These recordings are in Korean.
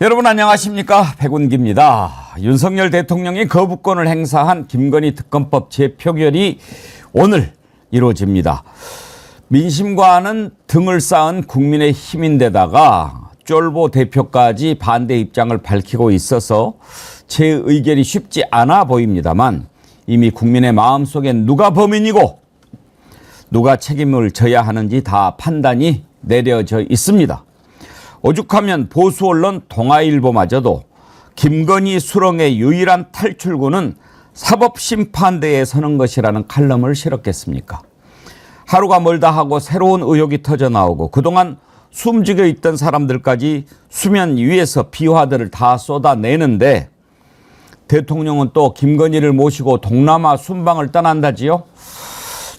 여러분 안녕하십니까? 백운기입니다. 윤석열 대통령이 거부권을 행사한 김건희 특검법 재표결이 오늘 이루어집니다. 민심과는 등을 쌓은 국민의힘인데다가 쫄보 대표까지 반대 입장을 밝히고 있어서 재의결이 쉽지 않아 보입니다만 이미 국민의 마음속엔 누가 범인이고 누가 책임을 져야 하는지 다 판단이 내려져 있습니다. 오죽하면 보수 언론 동아일보마저도 김건희 수렁의 유일한 탈출구는 사법심판대에 서는 것이라는 칼럼을 실었겠습니까? 하루가 멀다 하고 새로운 의혹이 터져나오고 그동안 숨죽여 있던 사람들까지 수면 위에서 비화들을 다 쏟아내는데 대통령은 또 김건희를 모시고 동남아 순방을 떠난다지요?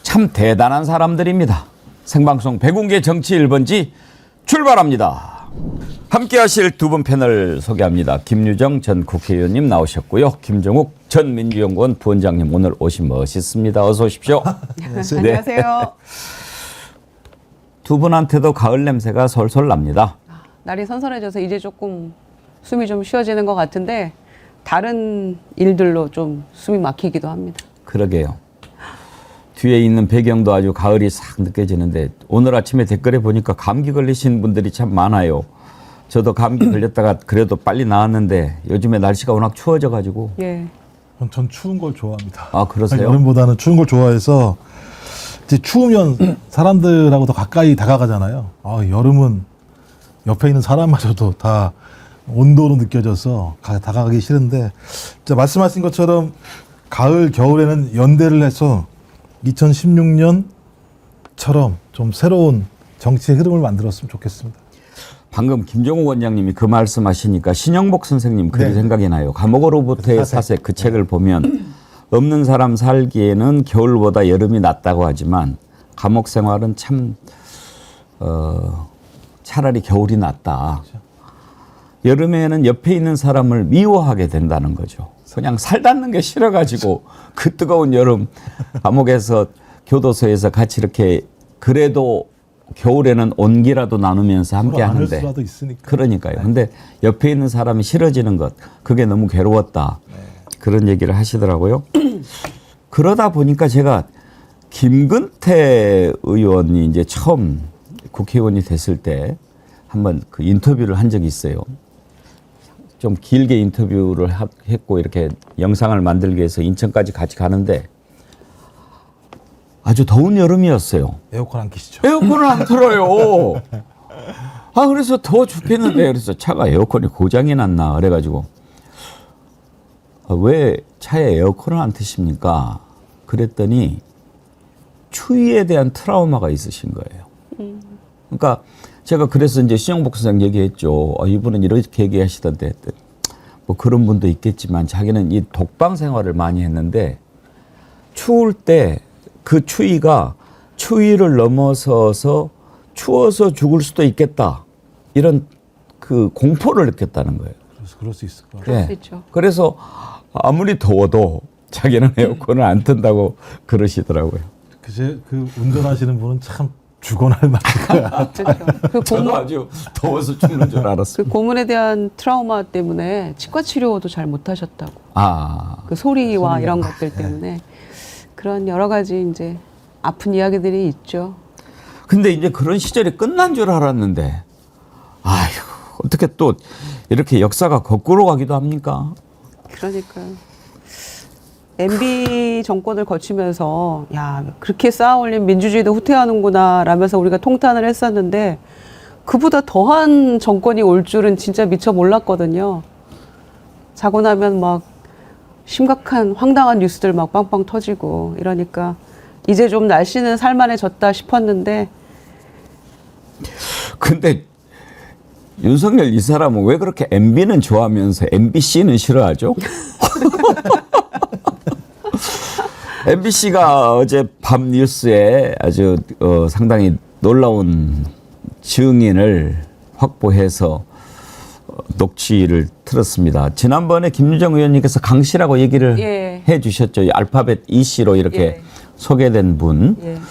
참 대단한 사람들입니다. 생방송 백운기의 정치 1번지 출발합니다. 함께 하실 두 분 패널 소개합니다. 김유정 전 국회의원님 나오셨고요. 김종욱 전 민주연구원 부원장님 오늘 오신 멋있습니다. 어서 오십시오. 네. 안녕하세요. 두 분한테도 가을 냄새가 솔솔 납니다. 날이 선선해져서 이제 조금 숨이 좀 쉬어지는 것 같은데 다른 일들로 좀 숨이 막히기도 합니다. 그러게요. 뒤에 있는 배경도 아주 가을이 싹 느껴지는데 오늘 아침에 댓글에 보니까 감기 걸리신 분들이 참 많아요. 저도 감기 걸렸다가 그래도 빨리 나았는데 요즘에 날씨가 워낙 추워져가지고. 예. 전 추운 걸 좋아합니다. 아, 그러세요? 여름보다는 추운 걸 좋아해서 이제 추우면 사람들하고 더 가까이 다가가잖아요. 여름은 옆에 있는 사람마저도 다 온도로 느껴져서 다가가기 싫은데 말씀하신 것처럼 가을, 겨울에는 연대를 해서 2016년처럼 좀 새로운 정치의 흐름을 만들었으면 좋겠습니다. 방금 김종욱 원장님이 그 말씀하시니까 신영복 선생님 글이 네. 생각이 나요. 감옥으로부터의 사색 그 책을 보면 없는 사람 살기에는 겨울보다 여름이 낫다고 하지만 감옥 생활은 참 차라리 겨울이 낫다. 여름에는 옆에 있는 사람을 미워하게 된다는 거죠. 그냥 살닿는 게 싫어가지고 그 뜨거운 여름 감옥에서 교도소에서 같이 이렇게 그래도 겨울에는 온기라도 나누면서 함께 하는데 수라도 있으니까. 그러니까요. 근데 옆에 있는 사람이 싫어지는 것 그게 너무 괴로웠다. 그런 얘기를 하시더라고요. 그러다 보니까 제가 김근태 의원이 이제 처음 국회의원이 됐을 때 한번 그 인터뷰를 한 적이 있어요. 좀 길게 인터뷰를 했고 이렇게 영상을 만들기 위해서 인천까지 같이 가는데 아주 더운 여름이었어요. 에어컨 안 키시죠? 에어컨을 안 틀어요. 그래서 더워 죽겠는데 그래서 차가 에어컨이 고장이 났나 그래가지고 왜 차에 에어컨을 안 트십니까? 그랬더니 추위에 대한 트라우마가 있으신 거예요. 그러니까 제가 그래서 이제 신영복 선생 얘기했죠. 이분은 이렇게 얘기하시던데 뭐 그런 분도 있겠지만 자기는 이 독방 생활을 많이 했는데 추울 때 그 추위가 추위를 넘어서서 추워서 죽을 수도 있겠다. 이런 그 공포를 느꼈다는 거예요. 그럴 수 있을 것 같아요. 그럴 수 있죠. 그래서 아무리 더워도 자기는 에어컨을 안 튼다고 그러시더라고요. 그 운전하시는 분은 참 죽어날 말이야. 저도 아주 더워서 죽는 줄 알았어요. 그 고문에 대한 트라우마 때문에 치과 치료도 잘 못하셨다고. 그 소리와 이런 것들 때문에 그런 여러 가지 이제 아픈 이야기들이 있죠. 근데 이제 그런 시절이 끝난 줄 알았는데, 어떻게 또 이렇게 역사가 거꾸로 가기도 합니까? 그러니까요. MB 정권을 거치면서 야 그렇게 쌓아올린 민주주의도 후퇴하는구나 라면서 우리가 통탄을 했었는데 그보다 더한 정권이 올 줄은 진짜 미처 몰랐거든요. 자고 나면 막 심각한 황당한 뉴스들 막 빵빵 터지고 이러니까 이제 좀 날씨는 살만해졌다 싶었는데 근데 윤석열 이 사람은 왜 그렇게 MB는 좋아하면서 MBC는 싫어하죠? MBC가 어제 밤 뉴스에 아주 상당히 놀라운 증인을 확보해서 녹취를 틀었습니다. 지난번에 김유정 의원님께서 강 씨라고 얘기를 해 주셨죠. 알파벳 EC로 이렇게 소개된 분.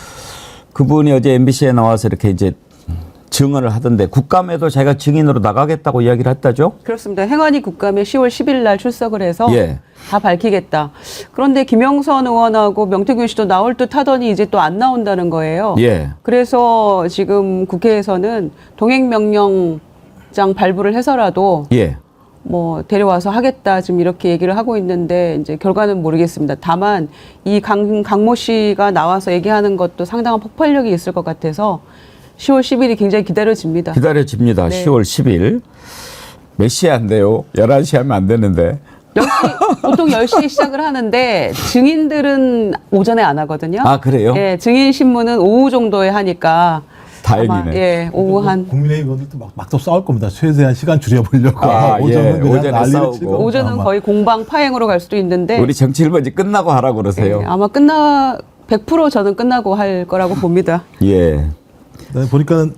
그분이 어제 MBC에 나와서 이렇게 이제 증언을 하던데 국감에도 자기가 증인으로 나가겠다고 이야기를 했다죠? 그렇습니다. 행안위 국감에 10월 10일 날 출석을 해서 예. 다 밝히겠다. 그런데 김영선 의원하고 명태균 씨도 나올 듯 하더니 이제 또 안 나온다는 거예요. 예. 그래서 지금 국회에서는 동행명령장 발부를 해서라도 예. 뭐 데려와서 하겠다 지금 이렇게 얘기를 하고 있는데 이제 결과는 모르겠습니다. 다만 이 강모 씨가 나와서 얘기하는 것도 상당한 폭발력이 있을 것 같아서 10월 10일이 굉장히 기다려집니다. 기다려집니다. 네. 10월 10일. 몇 시에 안 돼요? 11시에 하면 안 되는데. 10시, 보통 10시에 시작을 하는데 증인들은 오전에 안 하거든요. 아, 그래요? 예, 증인 신문은 오후 정도에 하니까 다행이네. 아마, 예, 오후 한 국민의힘 의원들도 막 또 싸울 겁니다. 최대한 시간 줄여보려고. 아, 예. 오전은 그냥 오전에 난리를 싸우고. 치고. 오전은 아마. 거의 공방 파행으로 갈 수도 있는데 우리 정치 1번지 끝나고 하라고 그러세요. 예, 아마 100% 저는 끝나고 할 거라고 봅니다. 예. 네, 보니까는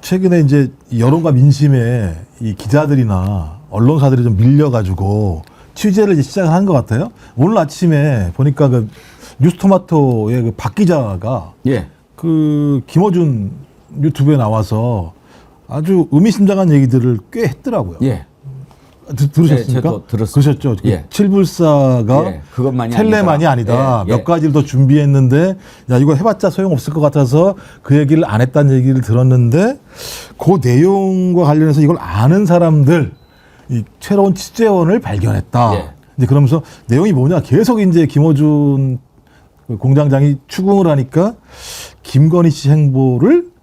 최근에 이제 여론과 민심에 이 기자들이나 언론사들이 좀 밀려가지고 취재를 이제 시작을 한 것 같아요. 오늘 아침에 보니까 그 뉴스토마토의 그 박 기자가 예. 그 김어준 유튜브에 나와서 아주 의미심장한 얘기들을 꽤 했더라고요. 예. 들으셨습니까? 네, 저도 들었습니다. 그러셨죠? 예. 칠불사가 예, 그것만이 텔레만이 아니다. 아니다. 예, 예. 몇 가지를 더 준비했는데 야 이거 해봤자 소용없을 것 같아서 그 얘기를 안 했다는 얘기를 들었는데 그 내용과 관련해서 이걸 아는 사람들 이 새로운 취재원을 발견했다. 예. 이제 그러면서 내용이 뭐냐 계속 이제 김어준 그 공장장이 추궁을 하니까 김건희 씨 행보를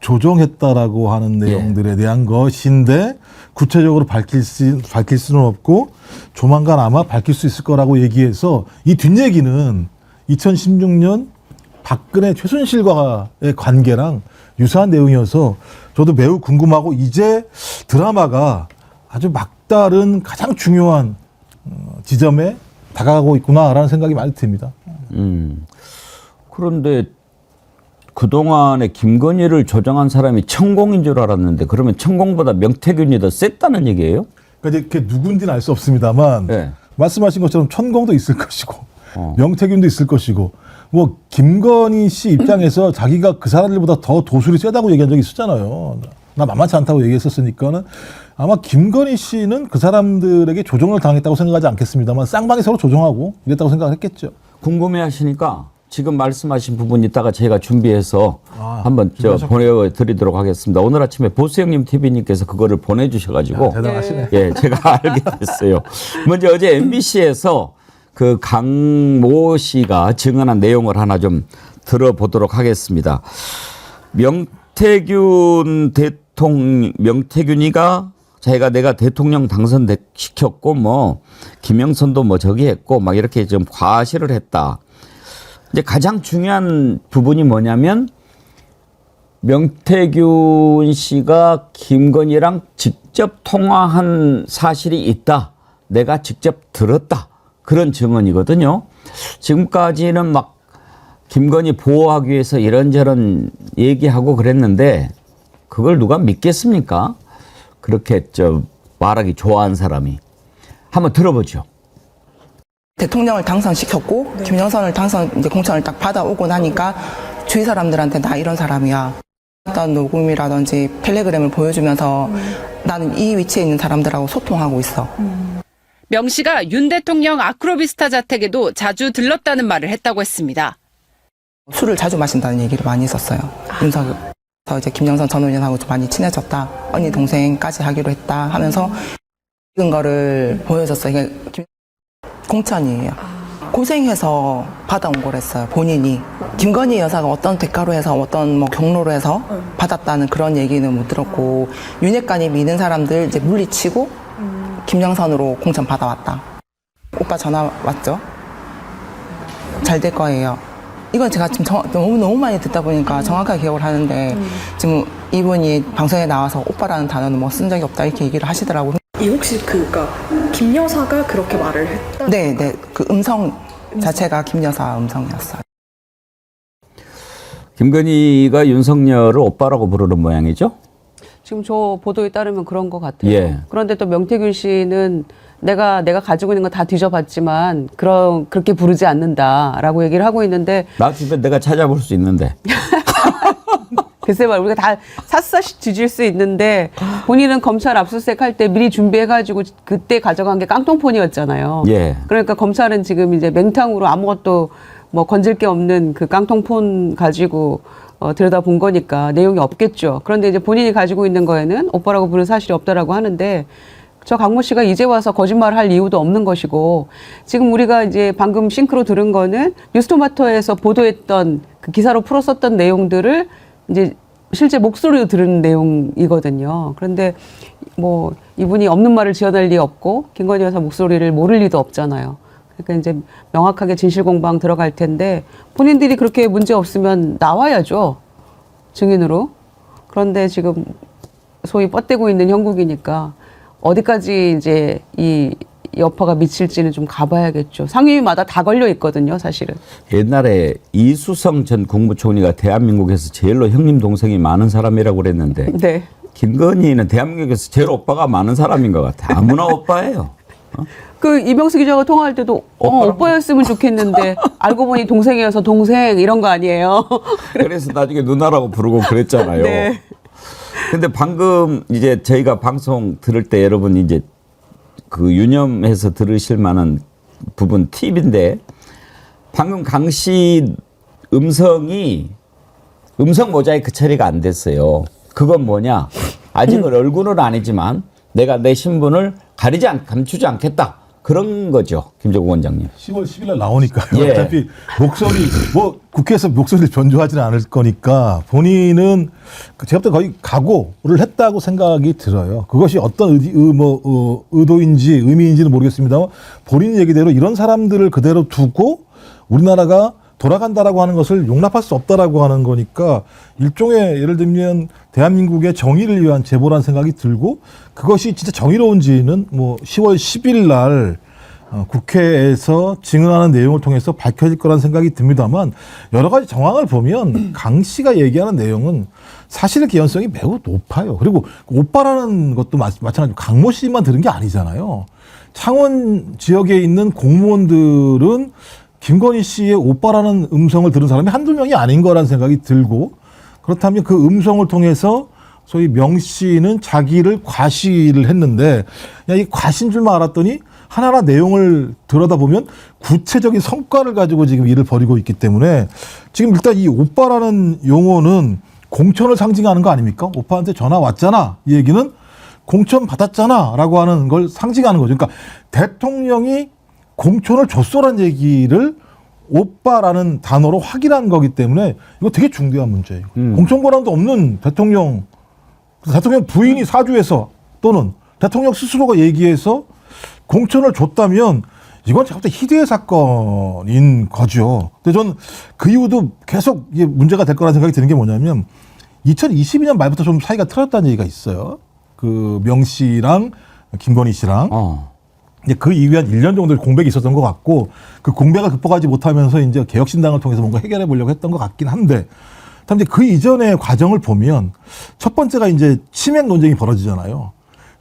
조정했다라고 하는 내용들에 대한 것인데 구체적으로 밝힐 수는 없고 조만간 아마 밝힐 수 있을 거라고 얘기해서 이 뒷얘기는 2016년 박근혜 최순실과의 관계랑 유사한 내용이어서 저도 매우 궁금하고 이제 드라마가 아주 막다른 가장 중요한 지점에 다가가고 있구나라는 생각이 많이 듭니다. 그런데 그동안에 김건희를 조정한 사람이 천공인 줄 알았는데 그러면 천공보다 명태균이 더 셌다는 얘기예요? 그러니까 이제 그게 누군지는 알 수 없습니다만 네. 말씀하신 것처럼 천공도 있을 것이고 명태균도 있을 것이고 뭐 김건희 씨 입장에서 자기가 그 사람들보다 더 도술이 세다고 얘기한 적이 있었잖아요. 나 만만치 않다고 얘기했었으니까는 아마 김건희 씨는 그 사람들에게 조종을 당했다고 생각하지 않겠습니다만 쌍방이 서로 조종하고 이랬다고 생각했겠죠. 궁금해하시니까 지금 말씀하신 부분 이따가 제가 준비해서 한번 보내드리도록 하겠습니다. 오늘 아침에 보수형님 TV님께서 그거를 보내주셔가지고 대단하시네. 예, 제가 알게 됐어요. 먼저 어제 MBC에서 그 강모 씨가 증언한 내용을 하나 좀 들어보도록 하겠습니다. 명태균이가 자기가 내가 대통령 당선시켰고 뭐 김영선도 뭐 저기 했고 막 이렇게 좀 과시를 했다. 이제 가장 중요한 부분이 뭐냐면 명태균 씨가 김건희랑 직접 통화한 사실이 있다. 내가 직접 들었다. 그런 증언이거든요. 지금까지는 막 김건희 보호하기 위해서 이런저런 얘기하고 그랬는데 그걸 누가 믿겠습니까? 그렇게 말하기 좋아하는 사람이. 한번 들어보죠. 대통령을 당선시켰고 김영선을 이제 공천을 딱 받아오고 나니까 주위 사람들한테 나 이런 사람이야. 어떤 녹음이라든지 텔레그램을 보여주면서 나는 이 위치에 있는 사람들하고 소통하고 있어. 명 씨가 윤 대통령 아크로비스타 자택에도 자주 들렀다는 말을 했다고 했습니다. 술을 자주 마신다는 얘기를 많이 했었어요. 윤석열. 이제 김영선 전 의원하고 좀 많이 친해졌다. 언니 동생까지 하기로 했다 하면서 찍은 거를 보여줬어요. 이게 공천이에요. 고생해서 받아온 거랬어요. 본인이. 김건희 여사가 어떤 대가로 해서 어떤 뭐 경로로 해서 받았다는 그런 얘기는 못 들었고 윤핵관이 믿는 사람들 이제 물리치고 김영선으로 공천 받아왔다. 오빠 전화 왔죠? 잘 될 거예요. 이건 제가 지금 너무 많이 듣다 보니까 정확하게 기억을 하는데 지금 이분이 방송에 나와서 오빠라는 단어는 뭐 쓴 적이 없다 이렇게 얘기를 하시더라고요. 이 혹시 그니까 김 여사가 그렇게 말을 했다? 네. 그 음성 자체가 김 여사 음성이었어요. 김건희가 윤석열을 오빠라고 부르는 모양이죠? 지금 저 보도에 따르면 그런 것 같아요. 예. 그런데 또 명태균 씨는 내가 가지고 있는 거 다 뒤져봤지만 그렇게 부르지 않는다라고 얘기를 하고 있는데 나 주변 내가 찾아볼 수 있는데. 글쎄 말 우리가 다 샅샅이 뒤질 수 있는데 본인은 검찰 압수수색 할 때 미리 준비해가지고 그때 가져간 게 깡통폰이었잖아요. 예. 그러니까 검찰은 지금 이제 맹탕으로 아무것도 뭐 건질 게 없는 그 깡통폰 가지고 들여다본 거니까 내용이 없겠죠. 그런데 이제 본인이 가지고 있는 거에는 오빠라고 부르는 사실이 없다라고 하는데 저 강모 씨가 이제 와서 거짓말을 할 이유도 없는 것이고 지금 우리가 이제 방금 싱크로 들은 거는 뉴스토마토에서 보도했던 그 기사로 풀었었던 내용들을 이제 실제 목소리로 들은 내용이거든요. 그런데 뭐 이분이 없는 말을 지어낼 리 없고 김건희 여사 목소리를 모를 리도 없잖아요. 그러니까 이제 명확하게 진실 공방 들어갈 텐데 본인들이 그렇게 문제 없으면 나와야죠. 증인으로. 그런데 지금 소위 뻗대고 있는 형국이니까 어디까지 이제 이 여파가 미칠지는 좀 가봐야겠죠. 상임위마다 다 걸려 있거든요, 사실은. 옛날에 이수성 전 국무총리가 대한민국에서 제일로 형님 동생이 많은 사람이라고 그랬는데 네. 김건희는 대한민국에서 제일 오빠가 많은 사람인 것 같아. 아무나 오빠예요. 그 이병수 기자가 통화할 때도 오빠였으면 좋겠는데 알고 보니 동생이어서 동생 이런 거 아니에요. 그래서 나중에 누나라고 부르고 그랬잖아요. 네. 근데 방금 이제 저희가 방송 들을 때 여러분 이제 그 유념해서 들으실 만한 부분 팁인데 방금 강 씨 음성이 음성 모자이크 처리가 안 됐어요. 그건 뭐냐? 아직은 얼굴은 아니지만 내가 내 신분을 감추지 않겠다. 그런 거죠. 김정국 원장님. 10월 10일 날 나오니까요. 예. 어차피 목소리 뭐 국회에서 목소리를 변조하지는 않을 거니까 본인은 제가 볼 때 거의 각오를 했다고 생각이 들어요. 그것이 어떤 의도인지 의미인지는 모르겠습니다만 본인 얘기대로 이런 사람들을 그대로 두고 우리나라가 돌아간다라고 하는 것을 용납할 수 없다라고 하는 거니까 일종의 예를 들면 대한민국의 정의를 위한 제보라는 생각이 들고 그것이 진짜 정의로운지는 뭐 10월 10일 날 국회에서 증언하는 내용을 통해서 밝혀질 거라는 생각이 듭니다만 여러 가지 정황을 보면 강 씨가 얘기하는 내용은 사실의 개연성이 매우 높아요. 그리고 오빠라는 것도 마찬가지로 강모 씨만 들은 게 아니잖아요. 창원 지역에 있는 공무원들은 김건희 씨의 오빠라는 음성을 들은 사람이 한두 명이 아닌 거라는 생각이 들고 그렇다면 그 음성을 통해서 소위 명 씨는 자기를 과시를 했는데 이 과시인 줄만 알았더니 하나하나 내용을 들여다보면 구체적인 성과를 가지고 지금 일을 벌이고 있기 때문에 지금 일단 이 오빠라는 용어는 공천을 상징하는 거 아닙니까? 오빠한테 전화 왔잖아. 이 얘기는 공천 받았잖아. 라고 하는 걸 상징하는 거죠. 그러니까 대통령이 공천을 줬어라는 얘기를 오빠라는 단어로 확인한 거기 때문에 이거 되게 중대한 문제예요. 공천 권한도 없는 대통령 부인이 사주해서 또는 대통령 스스로가 얘기해서 공천을 줬다면 이건 제가 볼 때 희대의 사건인 거죠. 근데 저는 그 이후도 계속 이게 문제가 될 거라는 생각이 드는 게 뭐냐면 2022년 말부터 좀 사이가 틀어졌다는 얘기가 있어요. 그 명 씨랑 김건희 씨랑. 이제 그 이후에 한 1년 정도 공백이 있었던 것 같고 그 공백을 극복하지 못하면서 이제 개혁신당을 통해서 뭔가 해결해 보려고 했던 것 같긴 한데 다만 이제 그 이전의 과정을 보면 첫 번째가 이제 치맥 논쟁이 벌어지잖아요.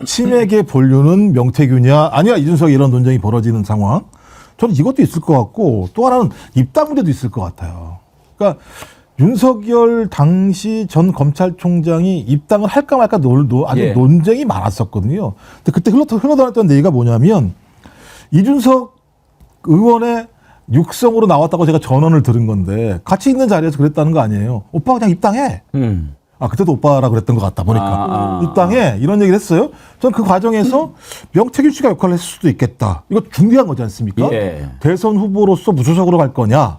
치맥의 본류는 명태균이야 아니야 이준석 이런 논쟁이 벌어지는 상황. 저는 이것도 있을 것 같고 또 하나는 입당 문제도 있을 것 같아요. 그러니까 윤석열 당시 전 검찰총장이 입당을 할까 말까 아주 예. 논쟁이 많았었거든요. 근데 그때 흘러다녔던 얘기가 뭐냐면 이준석 의원의 육성으로 나왔다고 제가 전언을 들은 건데 같이 있는 자리에서 그랬다는 거 아니에요. 오빠 그냥 입당해. 그때도 오빠라 그랬던 것 같다 보니까. 입당해. 이런 얘기를 했어요. 저는 그 과정에서 명태균 씨가 역할을 했을 수도 있겠다. 이거 중요한 거지 않습니까? 예. 대선 후보로서 무소속으로 갈 거냐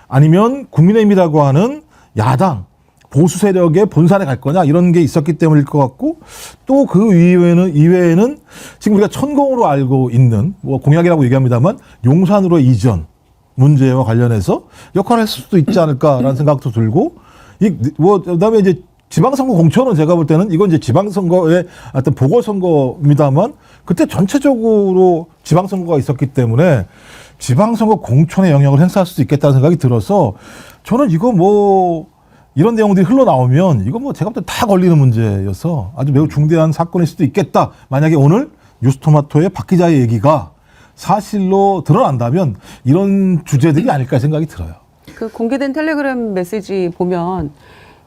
아니면 국민의힘이라고 하는 야당 보수 세력의 본산에 갈 거냐 이런 게 있었기 때문일 것 같고 또 그 이외에는 지금 우리가 천공으로 알고 있는 뭐 공약이라고 얘기합니다만 용산으로 이전 문제와 관련해서 역할을 했을 수도 있지 않을까라는 생각도 들고 그다음에 이제 지방선거 공천은 제가 볼 때는 이건 이제 지방선거의 어떤 보궐선거입니다만 그때 전체적으로 지방선거가 있었기 때문에 지방선거 공천에 영향을 행사할 수도 있겠다는 생각이 들어서 저는 이거 뭐 이런 내용들이 흘러나오면 이거 뭐 제가 볼 때 다 걸리는 문제여서 아주 매우 중대한 사건일 수도 있겠다. 만약에 오늘 뉴스토마토의 박 기자의 얘기가 사실로 드러난다면 이런 주제들이 아닐까 생각이 들어요. 그 공개된 텔레그램 메시지 보면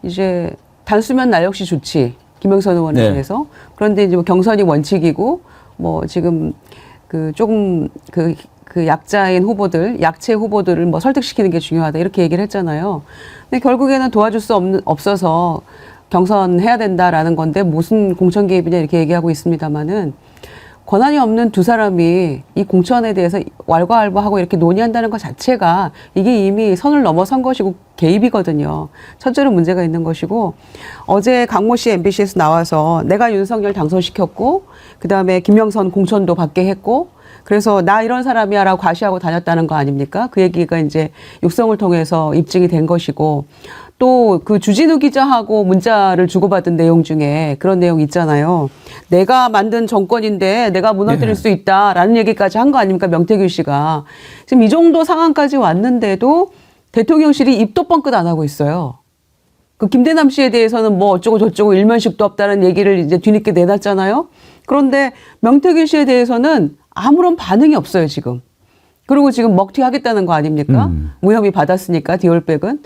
이제 단수면 나 역시 좋지. 김영선 의원에 네. 대해서. 그런데 이제 뭐 경선이 원칙이고 뭐 지금 그 조금 그 약자인 후보들, 약체 후보들을 뭐 설득시키는 게 중요하다 이렇게 얘기를 했잖아요. 근데 결국에는 도와줄 수 없어서 경선해야 된다라는 건데 무슨 공천 개입이냐 이렇게 얘기하고 있습니다만은 권한이 없는 두 사람이 이 공천에 대해서 왈가왈부하고 이렇게 논의한다는 것 자체가 이게 이미 선을 넘어선 것이고 개입이거든요. 첫째로 문제가 있는 것이고 어제 강모 씨 MBC에서 나와서 내가 윤석열 당선시켰고 그다음에 김영선 공천도 받게 했고 그래서 나 이런 사람이야라고 과시하고 다녔다는 거 아닙니까? 그 얘기가 이제 육성을 통해서 입증이 된 것이고 또 그 주진우 기자하고 문자를 주고받은 내용 중에 그런 내용 있잖아요. 내가 만든 정권인데 내가 무너뜨릴 수 있다라는 얘기까지 한 거 아닙니까? 명태균 씨가. 지금 이 정도 상황까지 왔는데도 대통령실이 입도 뻥끗 안 하고 있어요. 그 김대남 씨에 대해서는 뭐 어쩌고 저쩌고 일면식도 없다는 얘기를 이제 뒤늦게 내놨잖아요. 그런데 명태균 씨에 대해서는 아무런 반응이 없어요, 지금. 그리고 지금 먹튀하겠다는 거 아닙니까? 무혐의 받았으니까 디올백은.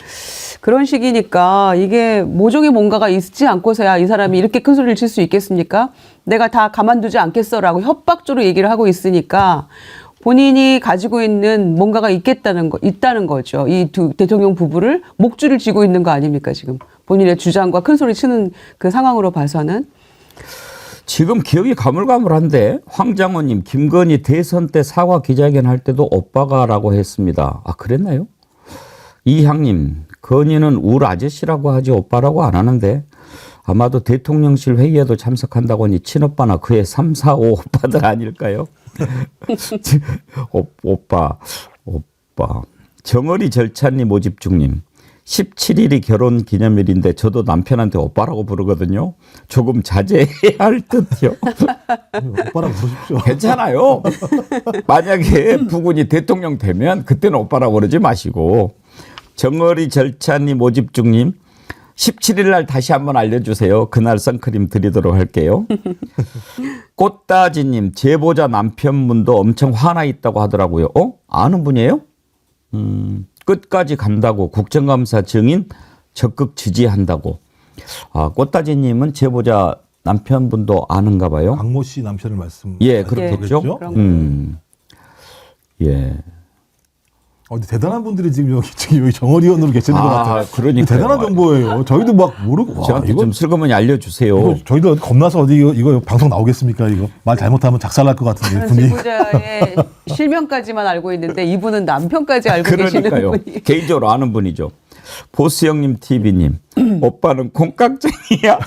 그런 식이니까 이게 모종의 뭔가가 있지 않고서야 이 사람이 이렇게 큰 소리를 칠 수 있겠습니까? 내가 다 가만두지 않겠어라고 협박조로 얘기를 하고 있으니까 본인이 가지고 있는 뭔가가 있다는 거죠. 이 두 대통령 부부를 목줄을 쥐고 있는 거 아닙니까, 지금. 본인의 주장과 큰 소리 치는 그 상황으로 봐서는. 지금 기억이 가물가물한데 황장호님 김건희 대선 때 사과 기자회견 할 때도 오빠가라고 했습니다. 아 그랬나요? 이향님 건희는 울 아저씨라고 하지 오빠라고 안 하는데 아마도 대통령실 회의에도 참석한다고 하니 친오빠나 그의 3, 4, 5 오빠들 아닐까요? 오빠 정어리 절찬님 오집중님 17일이 결혼 기념일인데 저도 남편한테 오빠라고 부르거든요. 조금 자제해야 할 듯요. 오빠라고 부르십시오. 괜찮아요. 만약에 부군이 대통령 되면 그때는 오빠라고 그러지 마시고. 정어리 절찬님 오집중님 17일 날 다시 한번 알려주세요. 그날 선크림 드리도록 할게요. 꽃다지님 제보자 남편분도 엄청 화나 있다고 하더라고요. 아는 분이에요? 끝까지 간다고 국정감사 증인 적극 지지한다고. 아, 꽃다지님은 제보자 남편분도 아는가 봐요. 강모 씨 남편을 말씀. 예, 그렇겠죠. 예. 근데 대단한 분들이 지금 여기 정어리 의원으로 계시는 것 같아요. 그러니까요. 대단한 정보예요. 저희도 막 모르고. 저한테 좀 슬그머니 알려주세요. 이거 저희도 겁나서 어디 이거 방송 나오겠습니까? 이거 말 잘못하면 작살날 것 같은데 저는 분이. 제보자의 실명까지만 알고 있는데 이분은 남편까지 알고 계시는 그러니까요. 분이. 개인적으로 아는 분이죠. 보스형님 TV님 오빠는 콩깍쟁이야.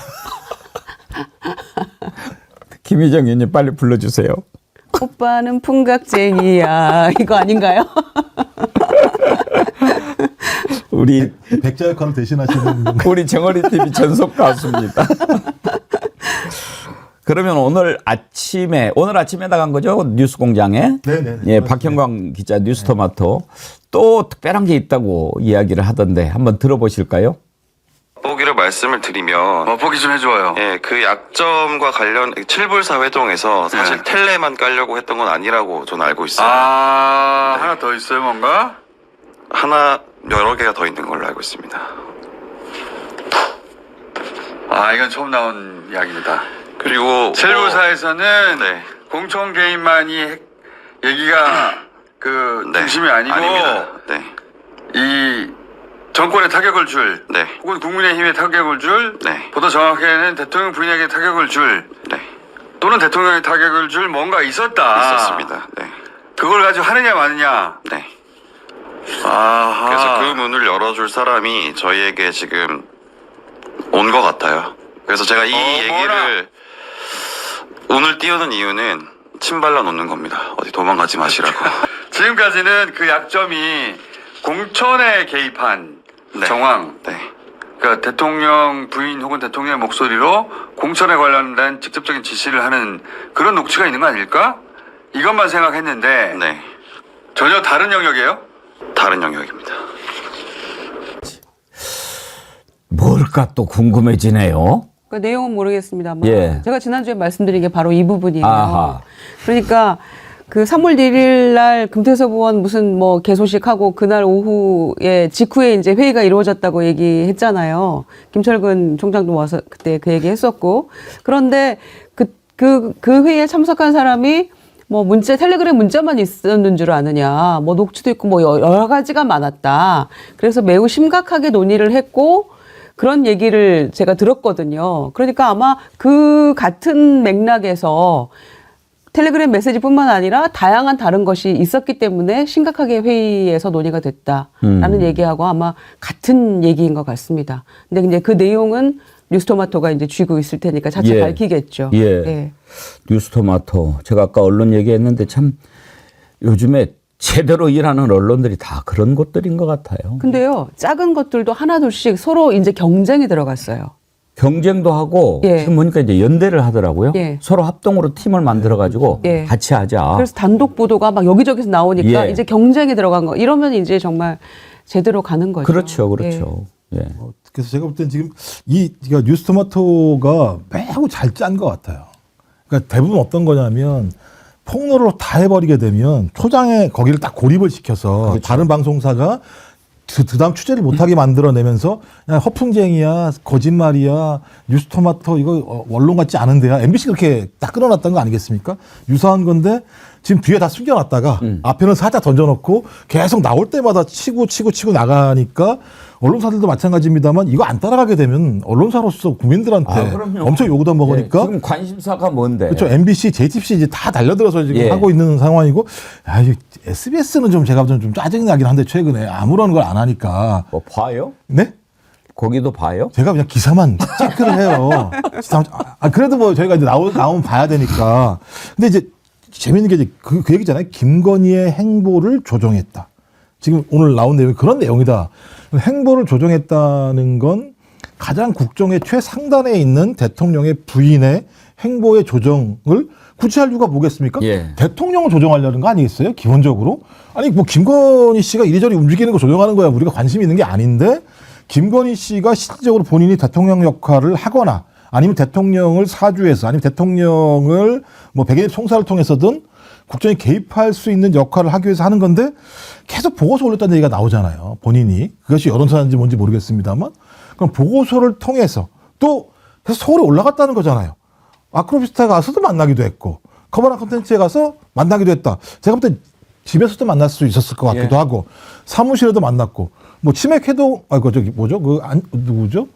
김희정 의원님 빨리 불러주세요. 오빠는 풍각쟁이야. 이거 아닌가요? 우리 백자 역할을 대신하시는 건가요? 우리 정어리 TV 전속 가수입니다. 그러면 오늘 아침에 나간 거죠? 뉴스공장에. 네네. 예, 박형광 기자 뉴스토마토 또 특별한 게 있다고 이야기를 하던데 한번 들어보실까요? 보기를 말씀을 드리면 보기 좀 해줘요. 예, 그 약점과 관련 7불사 회동에서 사실 텔레만 깔려고 했던 건 아니라고 저는 알고 있어요. 하나 더 있어요, 뭔가? 하나 여러 개가 더 있는 걸로 알고 있습니다. 이건 처음 나온 이야기입니다. 그리고 칠부사에서는 네. 공천 개입만이 얘기가 네. 중심이 아니고 아닙니다. 네. 이 정권에 타격을 줄 네. 혹은 국민의힘에 타격을 줄 네. 보다 정확하게는 대통령 부인에게 타격을 줄 네. 또는 대통령에 타격을 줄 뭔가 있었다. 있었습니다. 네. 그걸 가지고 하느냐 마느냐. 네. 아하. 그래서 그 문을 열어줄 사람이 저희에게 지금 온 것 같아요. 그래서 제가 이 얘기를 운을 띄우는 이유는 침발라 놓는 겁니다. 어디 도망가지 마시라고. 지금까지는 그 약점이 공천에 개입한 네. 정황. 네. 그러니까 대통령 부인 혹은 대통령의 목소리로 공천에 관련된 직접적인 지시를 하는 그런 녹취가 있는 거 아닐까? 이것만 생각했는데 네. 전혀 다른 영역이에요? 다른 영역입니다. 뭘까 또 궁금해지네요. 그 내용은 모르겠습니다만 예. 제가 지난주에 말씀드린 게 바로 이 부분이에요. 아하. 그러니까 그 3월 1일 날 금태섭 의원 무슨 뭐 개소식하고 그날 오후에 직후에 이제 회의가 이루어졌다고 얘기했잖아요. 김철근 총장도 와서 그때 그 얘기 했었고. 그런데 그 회의에 참석한 사람이 뭐 텔레그램 문자만 있었는 줄 아느냐. 뭐 녹취도 있고 뭐 여러 가지가 많았다. 그래서 매우 심각하게 논의를 했고 그런 얘기를 제가 들었거든요. 그러니까 아마 그 같은 맥락에서 텔레그램 메시지뿐만 아니라 다양한 다른 것이 있었기 때문에 심각하게 회의에서 논의가 됐다라는 얘기하고 아마 같은 얘기인 것 같습니다. 근데 이제 그 내용은 뉴스토마토가 이제 쥐고 있을 테니까 자체 예. 밝히겠죠. 예. 예. 뉴스토마토. 제가 아까 언론 얘기했는데 참 요즘에 제대로 일하는 언론들이 다 그런 것들인 것 같아요. 근데요, 작은 것들도 하나둘씩 서로 이제 경쟁이 들어갔어요. 경쟁도 하고 예. 지금 보니까 이제 연대를 하더라고요. 예. 서로 합동으로 팀을 만들어 가지고 예. 같이 하자. 그래서 단독 보도가 막 여기저기서 나오니까 예. 이제 경쟁이 들어간 거. 이러면 이제 정말 제대로 가는 거죠. 그렇죠, 그렇죠. 예. 그래서 제가 볼 땐 지금 그러니까 뉴스토마토가 매우 잘 짠 것 같아요. 그러니까 대부분 어떤 거냐면 폭로를 다 해버리게 되면 초장에 거기를 딱 고립을 시켜서 그렇죠. 다른 방송사가 그다음 취재를 못하게 만들어내면서 그냥 허풍쟁이야, 거짓말이야, 뉴스토마토 이거 원론 같지 않은데야. MBC 그렇게 딱 끊어놨던 거 아니겠습니까? 유사한 건데 지금 뒤에 다 숨겨놨다가 앞에는 살짝 던져놓고 계속 나올 때마다 치고 나가니까 언론사들도 마찬가지입니다만 이거 안 따라가게 되면 언론사로서 국민들한테 그럼요. 엄청 요구도 먹으니까 예. 지금 관심사가 뭔데? 그렇죠. MBC, JTBC 이제 다 달려들어서 지금 예. 하고 있는 상황이고, SBS는 좀 제가 좀 짜증이 나긴 한데 최근에 아무런 걸 안 하니까. 뭐 봐요? 네? 거기도 봐요? 제가 그냥 기사만 체크를 해요. 그래도 뭐 저희가 이제 나오면 봐야 되니까. 근데 이제 재밌는 게 이제 그 얘기잖아요. 김건희의 행보를 조정했다. 지금 오늘 나온 내용이 그런 내용이다. 행보를 조정했다는 건 가장 국정의 최상단에 있는 대통령의 부인의 행보의 조정을 굳이 할 이유가 뭐겠습니까? 예. 대통령을 조정하려는 거 아니겠어요? 기본적으로. 아니 뭐 김건희 씨가 이리저리 움직이는 거 조정하는 거야 우리가 관심이 있는 게 아닌데 김건희 씨가 실질적으로 본인이 대통령 역할을 하거나 아니면 대통령을 사주해서 아니면 대통령을 뭐 백인의 총사를 통해서든 국정에 개입할 수 있는 역할을 하기 위해서 하는 건데 계속 보고서 올렸다는 얘기가 나오잖아요. 본인이. 그것이 여론조사인지 뭔지 모르겠습니다만 그럼 보고서를 통해서 또 계속 서울에 올라갔다는 거잖아요. 아크로비스타 가서도 만나기도 했고 커버랑 콘텐츠에 가서 만나기도 했다. 제가 볼 때 집에서도 만날 수 있었을 것 같기도 예. 하고 사무실에도 만났고 뭐 치맥 회동 저기 뭐죠? 누구죠?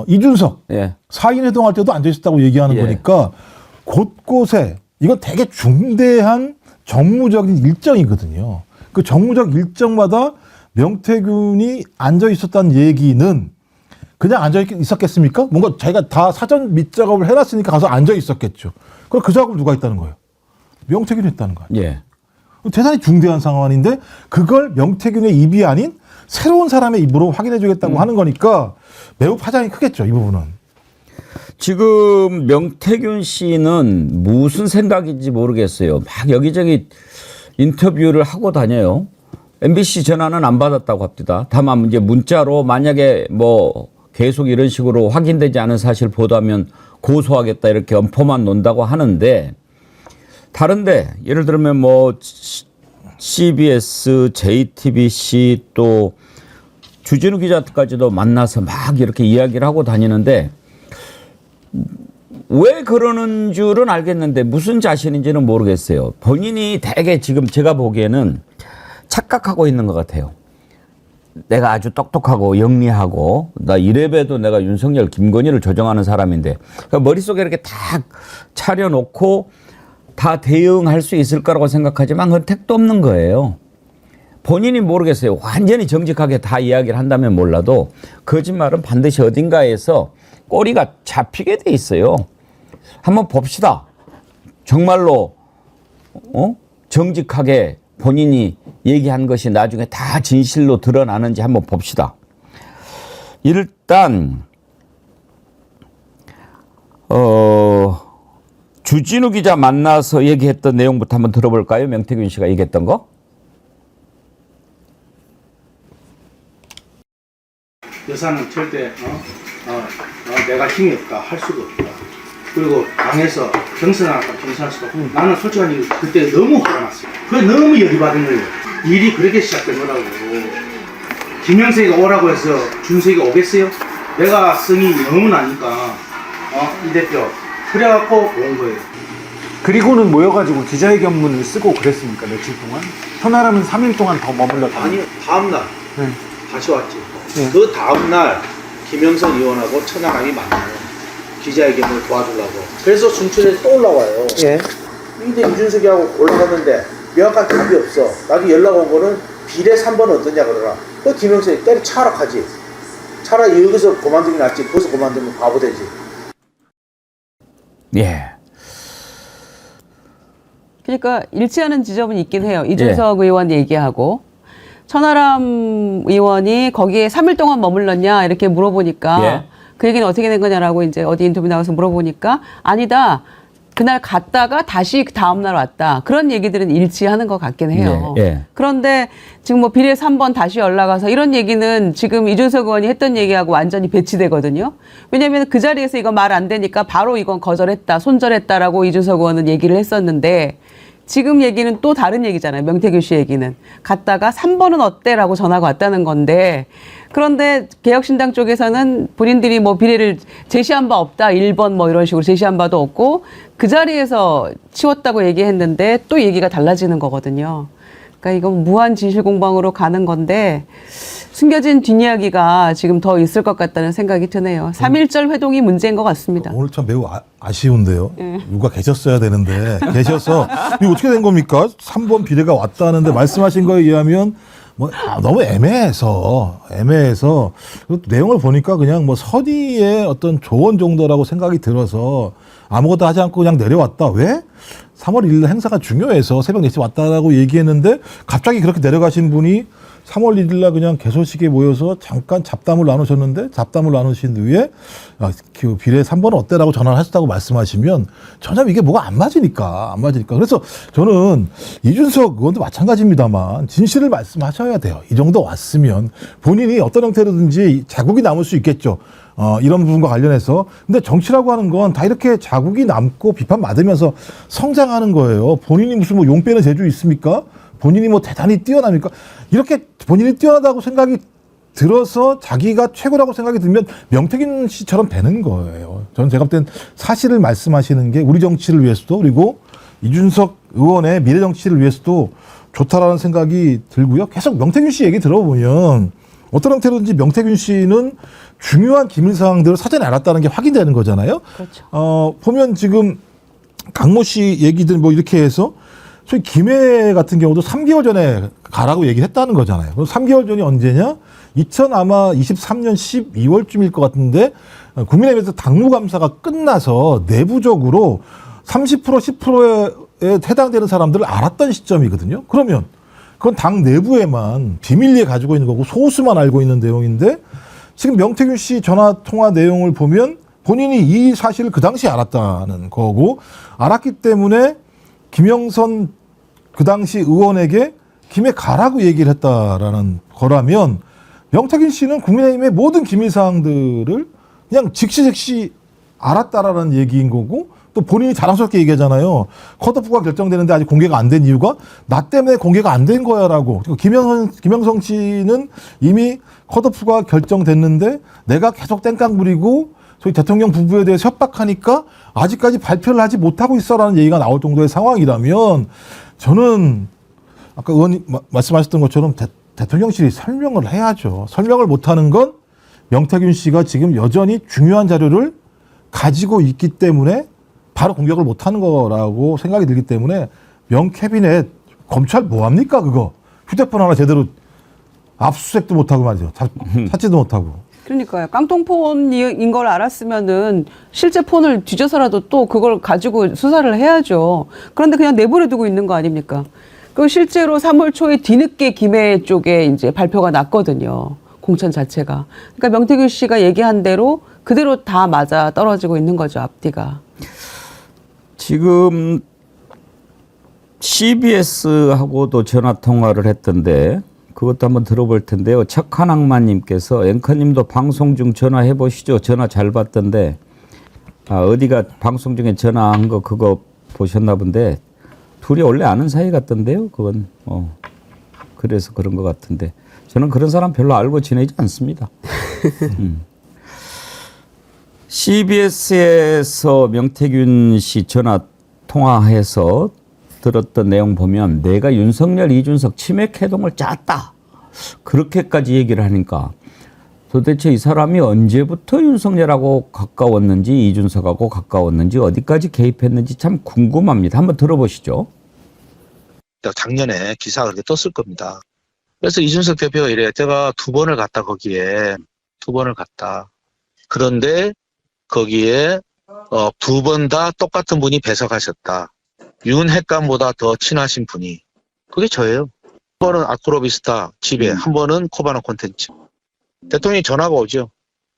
이준석 예. 4인 회동할 때도 앉아 있었다고 얘기하는 예. 거니까 곳곳에 이건 되게 중대한 정무적인 일정이거든요. 그 정무적 일정마다 명태균이 앉아 있었다는 얘기는 그냥 앉아 있었겠습니까? 뭔가 자기가 다 사전 밑작업을 해놨으니까 가서 앉아 있었겠죠. 그럼 그 작업을 누가 했다는 거예요? 명태균이 했다는 거예요. 예. 대단히 중대한 상황인데 그걸 명태균의 입이 아닌 새로운 사람의 입으로 확인해 주겠다고 하는 거니까 매우 파장이 크겠죠. 이 부분은. 지금 명태균 씨는 무슨 생각인지 모르겠어요. 막 여기저기 인터뷰를 하고 다녀요. MBC 전화는 안 받았다고 합니다. 다만 이제 문자로 만약에 뭐 계속 이런 식으로 확인되지 않은 사실 보도하면 고소하겠다 이렇게 엄포만 논다고 하는데 다른데 예를 들면 뭐 CBS, JTBC 또 주진우 기자까지도 만나서 막 이렇게 이야기를 하고 다니는데 왜 그러는 줄은 알겠는데 무슨 자신인지는 모르겠어요. 본인이 되게 지금 제가 보기에는 착각하고 있는 것 같아요. 내가 아주 똑똑하고 영리하고 나 이래봬도 내가 윤석열, 김건희를 조정하는 사람인데 그러니까 머릿속에 이렇게 딱 차려놓고 다 대응할 수 있을 거라고 생각하지만 그건 택도 없는 거예요. 본인이 모르겠어요. 완전히 정직하게 다 이야기를 한다면 몰라도 거짓말은 반드시 어딘가에서 꼬리가 잡히게 돼 있어요. 한번 봅시다. 정말로 정직하게 본인이 얘기한 것이 나중에 다 진실로 드러나는지 한번 봅시다. 일단 주진우 기자 만나서 얘기했던 내용부터 한번 들어볼까요? 명태균 씨가 얘기했던 거. 여사는 절대 내가 힘이 없다 할 수가 없다. 그리고 당에서 경선할까 나는 솔직히 그때 너무 화가 났어요. 그게 너무 열이 받은 거예요. 일이 그렇게 시작된 거라고. 김영석이가 오라고 해서 준석이가 오겠어요? 내가 성이 너무 나니까 이 대표 그래갖고 온 거예요. 그리고는 모여가지고 기자회견문을 쓰고 그랬습니까? 며칠 동안? 천하람은 3일 동안 더 머물렀다. 아니요, 다음날 네. 다시 왔지. 네. 그 다음날 김영선 의원하고 천하람이 만나요. 기자회견을 도와주려고. 그래서 순천에서 또 올라와요. 예. 근데 이준석이하고 올라갔는데 명확한 답이 없어. 나도 연락 온 거는 비례 3번 어떠냐 그러라. 그 김영선이 때려 차락하지. 차라리 여기서 그만두기 낫지. 거기서 그만두면 바보 되지. 예. 그러니까 일치하는 지점은 있긴 해요. 이준석 의원 얘기하고 천하람 의원이 거기에 3일 동안 머물렀냐 이렇게 물어보니까 예. 그 얘기는 어떻게 된 거냐라고 이제 어디 인터뷰 나가서 물어보니까 아니다. 그날 갔다가 다시 그 다음날 왔다. 그런 얘기들은 일치하는 것 같긴 해요. 네, 예. 그런데 지금 뭐 비례 3번 다시 올라가서 이런 얘기는 지금 이준석 의원이 했던 얘기하고 완전히 배치되거든요. 왜냐하면 그 자리에서 이거 말 안 되니까 바로 이건 거절했다, 손절했다라고 이준석 의원은 얘기를 했었는데 지금 얘기는 또 다른 얘기잖아요. 명태균 씨 얘기는. 갔다가 3번은 어때라고 전화가 왔다는 건데 그런데 개혁신당 쪽에서는 본인들이 뭐 비례를 제시한 바 없다. 1번 뭐 이런 식으로 제시한 바도 없고 그 자리에서 치웠다고 얘기했는데 또 얘기가 달라지는 거거든요. 그러니까 이건 무한 진실 공방으로 가는 건데 숨겨진 뒷이야기가 지금 더 있을 것 같다는 생각이 드네요. 3.1절 회동이 문제인 것 같습니다. 오늘 참 매우 아쉬운데요. 누가 계셨어야 되는데 계셔서 이거 어떻게 된 겁니까? 3번 비례가 왔다는데 말씀하신 거에 의하면 뭐 너무 애매해서 그 내용을 보니까 그냥 뭐 선의의 어떤 조언 정도라고 생각이 들어서 아무것도 하지 않고 그냥 내려왔다. 왜? 3월 1일 행사가 중요해서 새벽 4시 왔다라고 얘기했는데 갑자기 그렇게 내려가신 분이 3월 1일 날 그냥 개소식에 모여서 잠깐 잡담을 나누셨는데 잡담을 나누신 후에 그 비례 3번은 어때라고 전화를 하셨다고 말씀하시면 전혀 이게 뭐가 안 맞으니까. 그래서 저는 이준석 의원도 마찬가지입니다만 진실을 말씀하셔야 돼요. 이 정도 왔으면 본인이 어떤 형태로든지 자국이 남을 수 있겠죠. 이런 부분과 관련해서. 근데 정치라고 하는 건 다 이렇게 자국이 남고 비판받으면서 성장하는 거예요. 본인이 무슨 뭐 용 빼는 재주 있습니까? 본인이 뭐 대단히 뛰어납니까? 이렇게 본인이 뛰어나다고 생각이 들어서 자기가 최고라고 생각이 들면 명태균 씨처럼 되는 거예요. 저는 제가 볼 땐 사실을 말씀하시는 게 우리 정치를 위해서도 그리고 이준석 의원의 미래 정치를 위해서도 좋다라는 생각이 들고요. 계속 명태균 씨 얘기 들어보면 어떤 형태로든지 명태균 씨는 중요한 기밀 사항들을 사전에 알았다는 게 확인되는 거잖아요. 그렇죠. 보면 지금 강모 씨 얘기들 뭐 이렇게 해서 소위 김해 같은 경우도 3개월 전에 가라고 얘기를 했다는 거잖아요. 그럼 3개월 전이 언제냐? 아마 23년 12월쯤일 것 같은데 국민의힘에서 당무감사가 끝나서 내부적으로 30% 10%에 해당되는 사람들을 알았던 시점이거든요. 그러면 그건 당 내부에만 비밀리에 가지고 있는 거고 소수만 알고 있는 내용인데 지금 명태균 씨 전화 통화 내용을 보면 본인이 이 사실을 그 당시에 알았다는 거고 알았기 때문에 김영선 그 당시 의원에게 김해 가라고 얘기를 했다라는 거라면 명태균 씨는 국민의힘의 모든 기밀 사항들을 그냥 즉시 알았다라는 얘기인 거고 또 본인이 자랑스럽게 얘기하잖아요. 컷오프가 결정되는데 아직 공개가 안 된 이유가 나 때문에 공개가 안 된 거야라고. 김영성 씨는 이미 컷오프가 결정됐는데 내가 계속 땡깡 부리고 소위 대통령 부부에 대해서 협박하니까 아직까지 발표를 하지 못하고 있어라는 얘기가 나올 정도의 상황이라면 저는 아까 의원님 말씀하셨던 것처럼 대통령실이 설명을 해야죠. 설명을 못하는 건 명태균 씨가 지금 여전히 중요한 자료를 가지고 있기 때문에 바로 공격을 못하는 거라고 생각이 들기 때문에 명캐비넷 검찰 뭐합니까 그거. 휴대폰 하나 제대로 압수수색도 못하고 말이죠. 찾지도 못하고. 그러니까요. 깡통폰인 걸 알았으면은 실제 폰을 뒤져서라도 또 그걸 가지고 수사를 해야죠. 그런데 그냥 내버려 두고 있는 거 아닙니까? 그 실제로 3월 초에 뒤늦게 김해 쪽에 이제 발표가 났거든요. 공천 자체가. 그러니까 명태균 씨가 얘기한 대로 그대로 다 맞아 떨어지고 있는 거죠. 앞뒤가. 지금 CBS하고도 전화 통화를 했던데 그것도 한번 들어볼 텐데요. 척한악마님께서 앵커님도 방송 중 전화해 보시죠. 전화 잘 받던데 어디가 방송 중에 전화한 거 그거 보셨나 본데 둘이 원래 아는 사이 같던데요. 그건 그래서 그런 것 같은데 저는 그런 사람 별로 알고 지내지 않습니다. CBS에서 명태균 씨 전화 통화해서 들었던 내용 보면 내가 윤석열, 이준석 치맥 해동을 짰다. 그렇게까지 얘기를 하니까 도대체 이 사람이 언제부터 윤석열하고 가까웠는지 이준석하고 가까웠는지 어디까지 개입했는지 참 궁금합니다. 한번 들어보시죠. 작년에 기사가 그렇게 떴을 겁니다. 그래서 이준석 대표가 이래요. 제가 2번을 갔다 거기에 2번을 갔다. 그런데 거기에 2번 다 똑같은 분이 배석하셨다. 윤 핵감보다 더 친하신 분이. 그게 저예요. 한 번은 아크로비스타 집에, 한 번은 코바나 콘텐츠. 대통령이 전화가 오죠.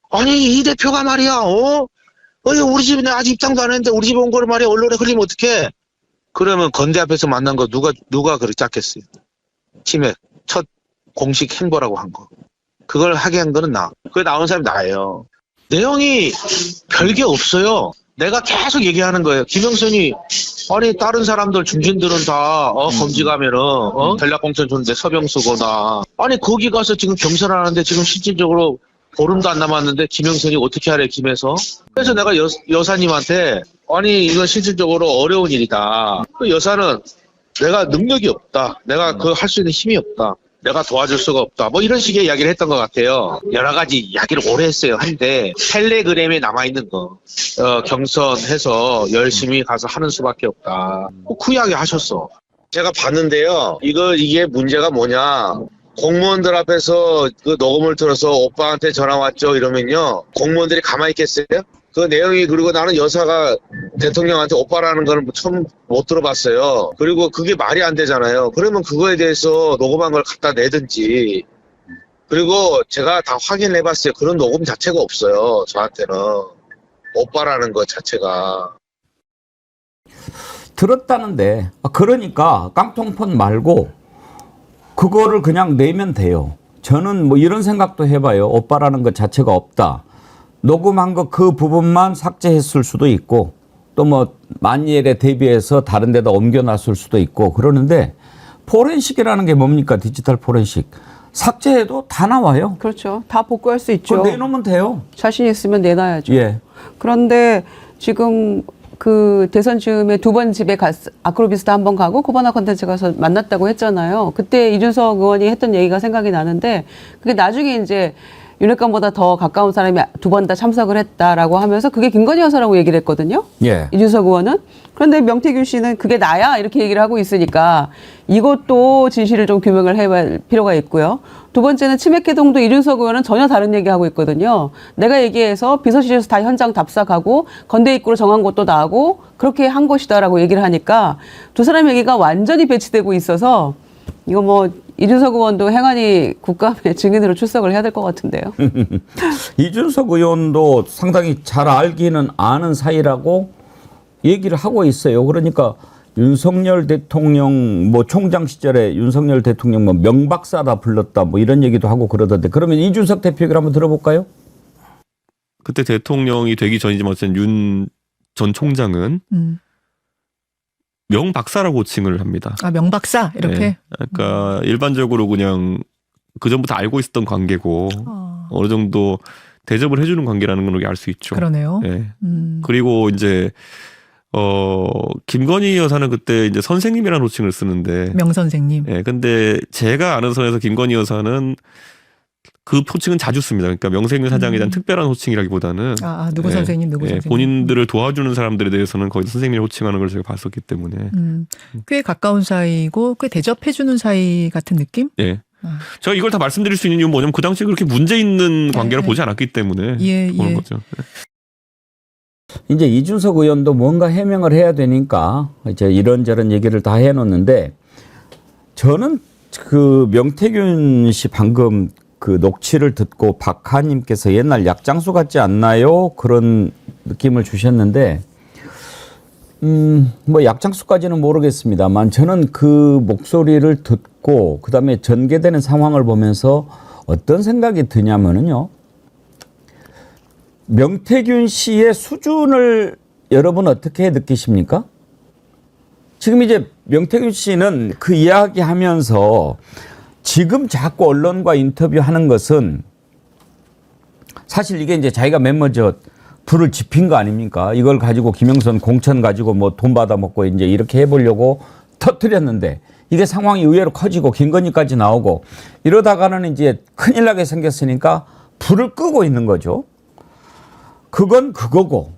아니 이 대표가 말이야. 우리 집에 아직 입장도 안 했는데 우리 집에 온 거를 말이야. 언론에 흘리면 어떡해. 그러면 건대 앞에서 만난 거 누가 그렇게 짰겠어요. 치맥 첫 공식 행보라고 한 거. 그걸 하게 한 거는 나. 그게 나온 사람이 나예요. 내용이 별게 없어요. 내가 계속 얘기하는 거예요. 김영선이 아니 다른 사람들 중진들은 다 검지 가면은 전략공천 줬는데 서병수거나 아니 거기 가서 지금 경선하는데 지금 실질적으로 보름도 안 남았는데 김영선이 어떻게 하래 김에서. 그래서 내가 여사님한테 아니 이건 실질적으로 어려운 일이다. 그 여사는 내가 능력이 없다. 내가 그 할 수 있는 힘이 없다. 내가 도와줄 수가 없다. 뭐 이런 식의 이야기를 했던 것 같아요. 여러 가지 이야기를 오래 했어요. 한데 텔레그램에 남아있는 거 경선해서 열심히 가서 하는 수밖에 없다. 그 이야기 하셨어. 제가 봤는데요. 이게 문제가 뭐냐. 공무원들 앞에서 그 녹음을 들어서 오빠한테 전화 왔죠 이러면요. 공무원들이 가만히 있겠어요? 그 내용이 그리고 나는 여사가 대통령한테 오빠라는 걸 처음 못 들어봤어요. 그리고 그게 말이 안 되잖아요. 그러면 그거에 대해서 녹음한 걸 갖다 내든지. 그리고 제가 다 확인을 해봤어요. 그런 녹음 자체가 없어요. 저한테는. 오빠라는 것 자체가. 들었다는데 그러니까 깡통폰 말고 그거를 그냥 내면 돼요. 저는 뭐 이런 생각도 해봐요. 오빠라는 것 자체가 없다. 녹음한 거 그 부분만 삭제했을 수도 있고 또 뭐 만일에 대비해서 다른 데다 옮겨놨을 수도 있고 그러는데 포렌식이라는 게 뭡니까? 디지털 포렌식. 삭제해도 다 나와요. 그렇죠. 다 복구할 수 있죠. 그거 내놓으면 돼요. 자신 있으면 내놔야죠. 예. 그런데 지금 그 대선 즈음에 2번 집에 아크로비스타 한 번 가고 코바나 콘텐츠 가서 만났다고 했잖아요. 그때 이준석 의원이 했던 얘기가 생각이 나는데 그게 나중에 이제 윤핵관보다 더 가까운 사람이 2번 다 참석을 했다라고 하면서 그게 김건희 여사라고 얘기를 했거든요. 예. 이준석 의원은. 그런데 명태균 씨는 그게 나야 이렇게 얘기를 하고 있으니까 이것도 진실을 좀 규명을 해볼 필요가 있고요. 2번째는 치맥 해동도 이준석 의원은 전혀 다른 얘기하고 있거든요. 내가 얘기해서 비서실에서 다 현장 답사가고 건대 입구로 정한 것도 나하고 그렇게 한 것이다라고 얘기를 하니까 두 사람 얘기가 완전히 배치되고 있어서 이거 뭐 이준석 의원도 행안위 국감에 증인으로 출석을 해야 될 것 같은데요. 이준석 의원도 상당히 잘 알기는 아는 사이라고 얘기를 하고 있어요. 그러니까 윤석열 대통령 뭐 총장 시절에 윤석열 대통령 뭐 명박사다 불렀다 뭐 이런 얘기도 하고 그러던데 그러면 이준석 대표 얘기를 한번 들어볼까요? 그때 대통령이 되기 전이지만 윤 전 총장은 명박사라고 호칭을 합니다. 아, 명박사 이렇게. 네. 그러니까 일반적으로 그냥 그 전부터 알고 있었던 관계고 어느 정도 대접을 해주는 관계라는 걸 알 수 있죠. 그러네요. 네. 그리고 이제 김건희 여사는 그때 이제 선생님이라는 호칭을 쓰는데 명 선생님. 네. 근데 제가 아는 선에서 김건희 여사는 그 호칭은 자주 씁니다. 그러니까 명색률 사장에 대한 특별한 호칭이라기보다는 누구 네, 선생님, 누구 네, 선생님. 본인들을 도와주는 사람들에 대해서는 거의 선생님을 호칭하는 걸 제가 봤었기 때문에 꽤 가까운 사이고 꽤 대접해주는 사이 같은 느낌? 예. 제가 이걸 다 말씀드릴 수 있는 이유는 뭐냐면 그 당시에 그렇게 문제 있는 관계를 보지 않았기 때문에 보는 거죠. 이제 이준석 의원도 뭔가 해명을 해야 되니까 이제 이런저런 얘기를 다 해놓는데 저는 그 명태균 씨 방금 그 녹취를 듣고 박하님께서 옛날 약장수 같지 않나요? 그런 느낌을 주셨는데 뭐 약장수까지는 모르겠습니다만 저는 그 목소리를 듣고 그다음에 전개되는 상황을 보면서 어떤 생각이 드냐면은요. 명태균 씨의 수준을 여러분 어떻게 느끼십니까? 지금 이제 명태균 씨는 그 이야기 하면서 지금 자꾸 언론과 인터뷰하는 것은 사실 이게 이제 자기가 맨먼저 불을 지핀 거 아닙니까? 이걸 가지고 김영선 공천 가지고 뭐 돈 받아먹고 이제 이렇게 해보려고 터뜨렸는데 이게 상황이 의외로 커지고 김건희까지 나오고 이러다가는 이제 큰일 나게 생겼으니까 불을 끄고 있는 거죠. 그건 그거고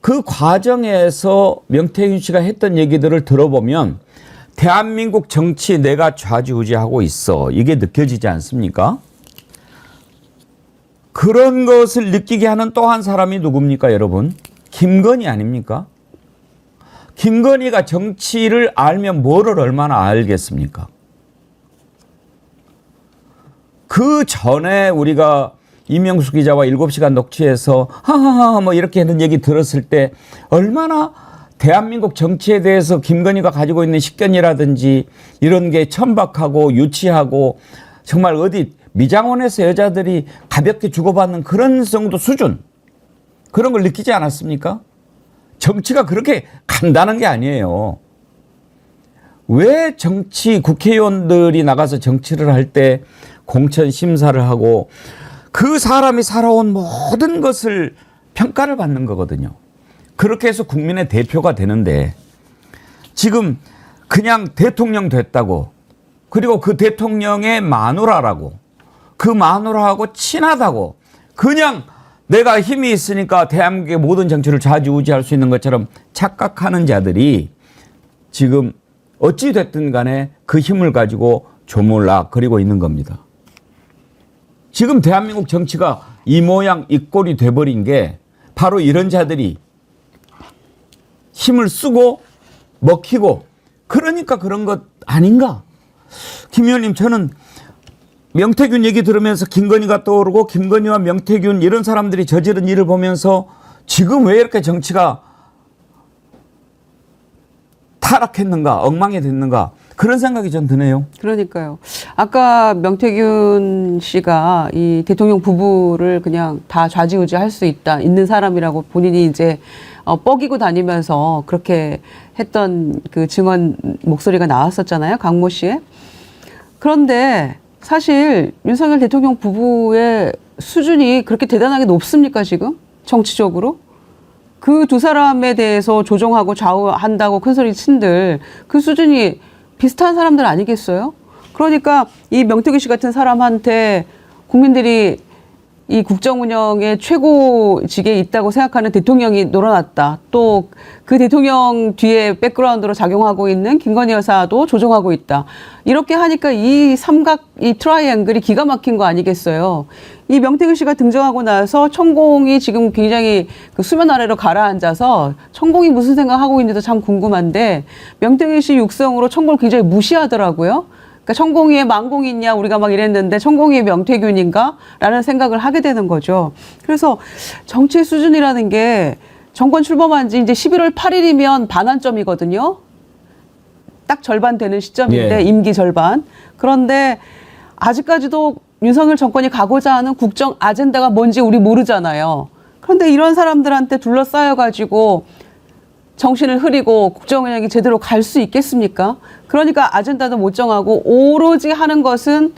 그 과정에서 명태균 씨가 했던 얘기들을 들어보면 대한민국 정치 내가 좌지우지하고 있어. 이게 느껴지지 않습니까? 그런 것을 느끼게 하는 또 한 사람이 누굽니까, 여러분? 김건희 아닙니까? 김건희가 정치를 알면 뭐를 얼마나 알겠습니까? 그 전에 우리가 이명수 기자와 7시간 녹취해서 하하하 뭐 이렇게 하는 얘기 들었을 때 얼마나 대한민국 정치에 대해서 김건희가 가지고 있는 식견이라든지 이런 게 천박하고 유치하고 정말 어디 미장원에서 여자들이 가볍게 주고받는 그런 정도 수준 그런 걸 느끼지 않았습니까? 정치가 그렇게 간단한 게 아니에요. 왜 정치 국회의원들이 나가서 정치를 할 때 공천 심사를 하고 그 사람이 살아온 모든 것을 평가를 받는 거거든요. 그렇게 해서 국민의 대표가 되는데 지금 그냥 대통령 됐다고 그리고 그 대통령의 마누라라고 그 마누라하고 친하다고 그냥 내가 힘이 있으니까 대한민국의 모든 정치를 좌지우지할 수 있는 것처럼 착각하는 자들이 지금 어찌 됐든 간에 그 힘을 가지고 조물락거리고 있는 겁니다. 지금 대한민국 정치가 이 모양 이 꼴이 돼버린 게 바로 이런 자들이 힘을 쓰고 먹히고 그러니까 그런 것 아닌가? 김 의원님 저는 명태균 얘기 들으면서 김건희가 떠오르고 김건희와 명태균 이런 사람들이 저지른 일을 보면서 지금 왜 이렇게 정치가 타락했는가 엉망이 됐는가 그런 생각이 전 드네요. 그러니까요. 아까 명태균 씨가 이 대통령 부부를 그냥 다 좌지우지할 수 있는 사람이라고 본인이 이제 뻐기고 다니면서 그렇게 했던 그 증언 목소리가 나왔었잖아요. 강모 씨의. 그런데 사실 윤석열 대통령 부부의 수준이 그렇게 대단하게 높습니까 지금? 정치적으로? 그 두 사람에 대해서 조종하고 좌우한다고 큰소리 친들 그 수준이 비슷한 사람들 아니겠어요? 그러니까 이 명태균 씨 같은 사람한테 국민들이 이 국정 운영의 최고직에 있다고 생각하는 대통령이 놀아났다. 또 그 대통령 뒤에 백그라운드로 작용하고 있는 김건희 여사도 조종하고 있다. 이렇게 하니까 이 삼각, 이 트라이앵글이 기가 막힌 거 아니겠어요? 이 명태균 씨가 등장하고 나서 천공이 지금 굉장히 그 수면 아래로 가라앉아서 천공이 무슨 생각하고 있는지도 참 궁금한데 명태균 씨 육성으로 천공을 굉장히 무시하더라고요. 그러니까 천공이의 망공이 있냐 우리가 막 이랬는데 천공이의 명태균인가? 라는 생각을 하게 되는 거죠. 그래서 정치의 수준이라는 게 정권 출범한 지 이제 11월 8일이면 반환점이거든요. 딱 절반 되는 시점인데 임기 절반. 그런데 아직까지도 윤석열 정권이 가고자 하는 국정 아젠다가 뭔지 우리 모르잖아요. 그런데 이런 사람들한테 둘러싸여가지고 정신을 흐리고 국정 운영이 제대로 갈 수 있겠습니까? 그러니까 아젠다도 못 정하고 오로지 하는 것은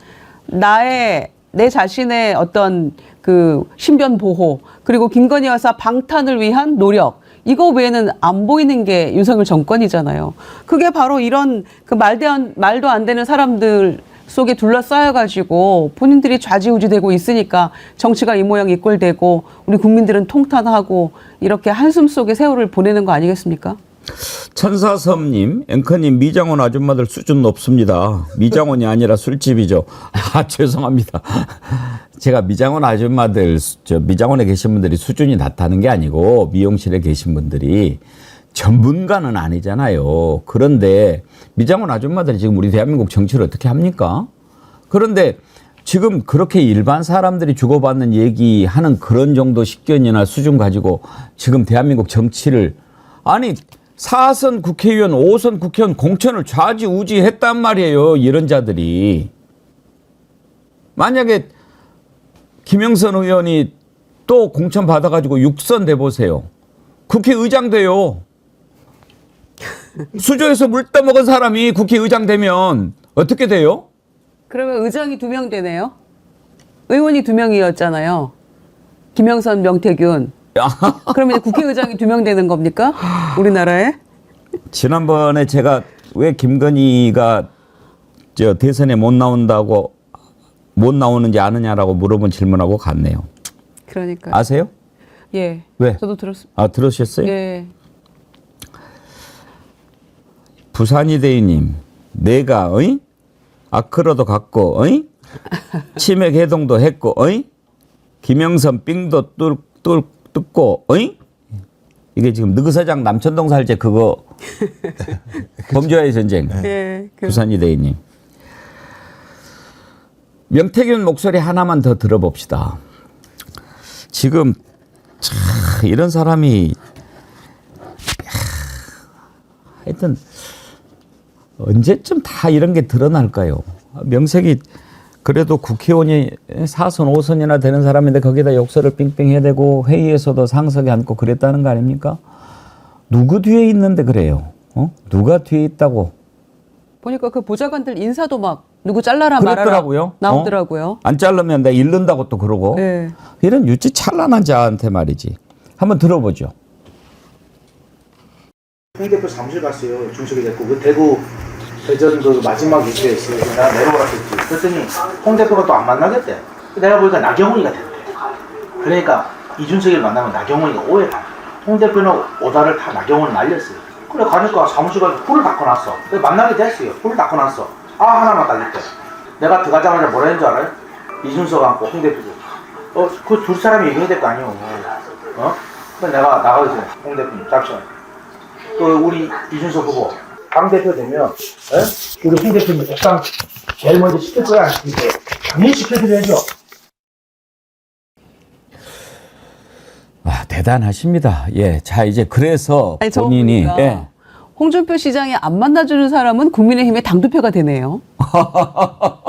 내 자신의 어떤 그 신변 보호 그리고 김건희 여사 방탄을 위한 노력 이거 외에는 안 보이는 게 윤석열 정권이잖아요. 그게 바로 이런 그 말도 안 되는 사람들 속에 둘러싸여가지고 본인들이 좌지우지되고 있으니까 정치가 이 모양 이 꼴 되고 우리 국민들은 통탄하고 이렇게 한숨 속에 세월을 보내는 거 아니겠습니까? 천사섬님, 앵커님 미장원 아줌마들 수준 높습니다. 미장원이 아니라 술집이죠. 아 죄송합니다. 제가 미장원 아줌마들, 미장원에 계신 분들이 수준이 낮다는 게 아니고 미용실에 계신 분들이 전문가는 아니잖아요. 그런데 미장원 아줌마들이 지금 우리 대한민국 정치를 어떻게 합니까? 그런데 지금 그렇게 일반 사람들이 주고받는 얘기하는 그런 정도 식견이나 수준 가지고 지금 대한민국 정치를 아니 4선 국회의원, 5선 국회의원 공천을 좌지우지했단 말이에요. 이런 자들이. 만약에 김영선 의원이 또 공천 받아가지고 육선 돼보세요. 국회의장 돼요. 수조에서 물 떠먹은 사람이 국회의장 되면 어떻게 돼요? 그러면 의장이 2명 되네요. 의원이 2명이었잖아요. 김영선, 명태균. 그러면 이제 국회의장이 2명 되는 겁니까? 우리나라에? 지난번에 제가 왜 김건희가 저 대선에 못 나온다고 못 나오는지 아느냐라고 물어본 질문하고 같네요. 그러니까. 아세요? 예. 왜? 저도 들었습니다. 아, 들으셨어요? 예. 부산이대님, 내가 어이? 아크로도 갔고 어이? 치맥 해동도 했고 어이? 김영선 삥도 뚫고 어이? 이게 지금 느그서장 남천동 살제 그거 범죄와의 전쟁. 예. 부산이대님. 명태균 목소리 하나만 더 들어봅시다. 지금 참 이런 사람이 하여튼 언제쯤 다 이런 게 드러날까요? 명색이 그래도 국회의원이 4선 5선이나 되는 사람인데 거기다 욕설을 빙빙 해대고 회의에서도 상석에 앉고 그랬다는 거 아닙니까? 누구 뒤에 있는데 그래요? 누가 뒤에 있다고? 보니까 그 보좌관들 인사도 막 누구 잘라라 그랬더라고요. 말아라 나오더라고요. 안 자르면 내가 잃는다고 또 그러고. 네. 이런 유치 찬란한 자한테 말이지. 한번 들어보죠. 홍 대표 사무실 갔어요. 중식이 됐고 그 대구 대전 그 마지막 일주였어요. 내가 내려오라 했지. 그랬더니 홍 대표가 또 안 만나겠대. 내가 보니까 나경원이가 됐대. 그러니까 이준석이를 만나면 나경원이가 오해를 하네. 홍 대표는 오다를 다 나경원을 날렸어요. 그래 가니까 사무실 가서 불을 닦아놨어. 그래 만나게 됐어요. 불을 닦아놨어. 아 하나만 따겠대. 내가 들어가자마자 뭐라 했는 줄 알아요? 이준석하고 홍 대표도. 그 두 사람이 얘기해야 될 거 아니에요. 그래서 내가 나가서 홍 대표님 잠시만. 그 우리 이준석 후보 당 대표 되면 우리 홍 대표님 옥상 제일 먼저 시킬 거야 안 시킬 거야? 당연히 시켜드려야죠. 아, 대단하십니다. 예, 자 이제 그래서 아니, 저 본인이 보니까 예. 홍준표 시장이 안 만나주는 사람은 국민의힘의 당대표가 되네요.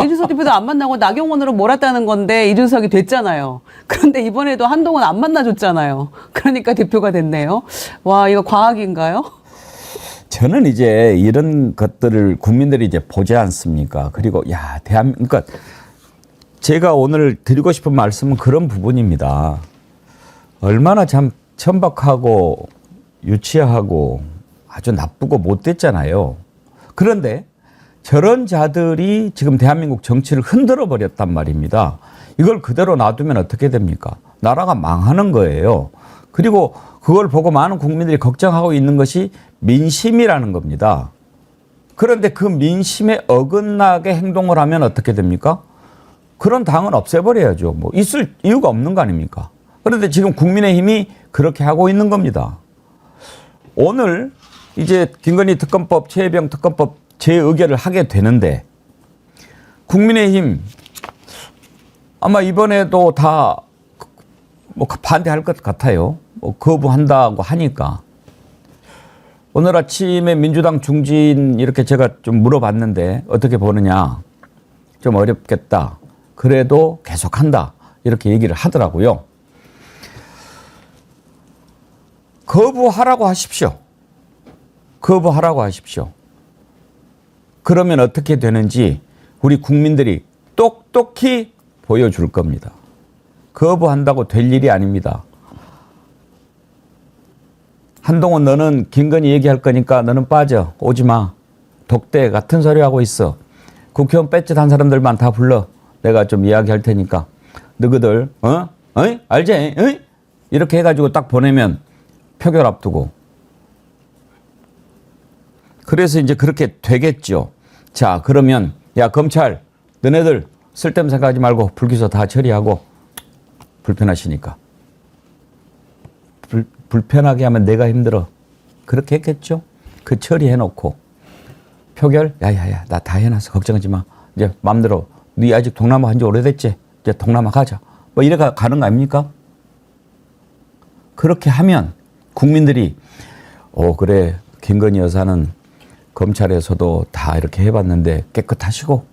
이준석 대표도 안 만나고 나경원으로 몰았다는 건데 이준석이 됐잖아요. 그런데 이번에도 한동훈 안 만나줬잖아요. 그러니까 대표가 됐네요. 와, 이거 과학인가요? 저는 이제 이런 것들을 국민들이 이제 보지 않습니까? 그리고 야, 그러니까 제가 오늘 드리고 싶은 말씀은 그런 부분입니다. 얼마나 참 천박하고 유치하고 아주 나쁘고 못됐잖아요. 그런데 저런 자들이 지금 대한민국 정치를 흔들어 버렸단 말입니다. 이걸 그대로 놔두면 어떻게 됩니까? 나라가 망하는 거예요. 그리고 그걸 보고 많은 국민들이 걱정하고 있는 것이 민심이라는 겁니다. 그런데 그 민심에 어긋나게 행동을 하면 어떻게 됩니까? 그런 당은 없애버려야죠. 뭐 있을 이유가 없는 거 아닙니까? 그런데 지금 국민의힘이 그렇게 하고 있는 겁니다. 오늘 이제 김건희 특검법, 최혜병 특검법 재의결을 하게 되는데 국민의힘 아마 이번에도 다 뭐 반대할 것 같아요. 뭐 거부한다고 하니까. 오늘 아침에 민주당 중진 이렇게 제가 좀 물어봤는데 어떻게 보느냐. 좀 어렵겠다. 그래도 계속한다. 이렇게 얘기를 하더라고요. 거부하라고 하십시오. 거부하라고 하십시오. 그러면 어떻게 되는지 우리 국민들이 똑똑히 보여줄 겁니다. 거부한다고 될 일이 아닙니다. 한동훈 너는 김건희 얘기할 거니까 너는 빠져. 오지 마. 독대 같은 소리 하고 있어. 국회의원 뺏짓한 사람들만 다 불러. 내가 좀 이야기할 테니까. 너희들 알지? 이렇게 해가지고 딱 보내면 표결 앞두고. 그래서 이제 그렇게 되겠죠. 자, 그러면 야 검찰 너네들 쓸데없는 생각하지 말고 불기소 다 처리하고. 불편하시니까. 불편하게 하면 내가 힘들어. 그렇게 했겠죠. 그 처리해놓고 표결 야야야 나 다 해놨어. 걱정하지 마. 이제 마음대로 네 아직 동남아 한 지 오래됐지. 이제 동남아 가자. 뭐 이래 가는 거 아닙니까? 그렇게 하면 국민들이 그래 김건희 여사는 검찰에서도 다 이렇게 해봤는데 깨끗하시고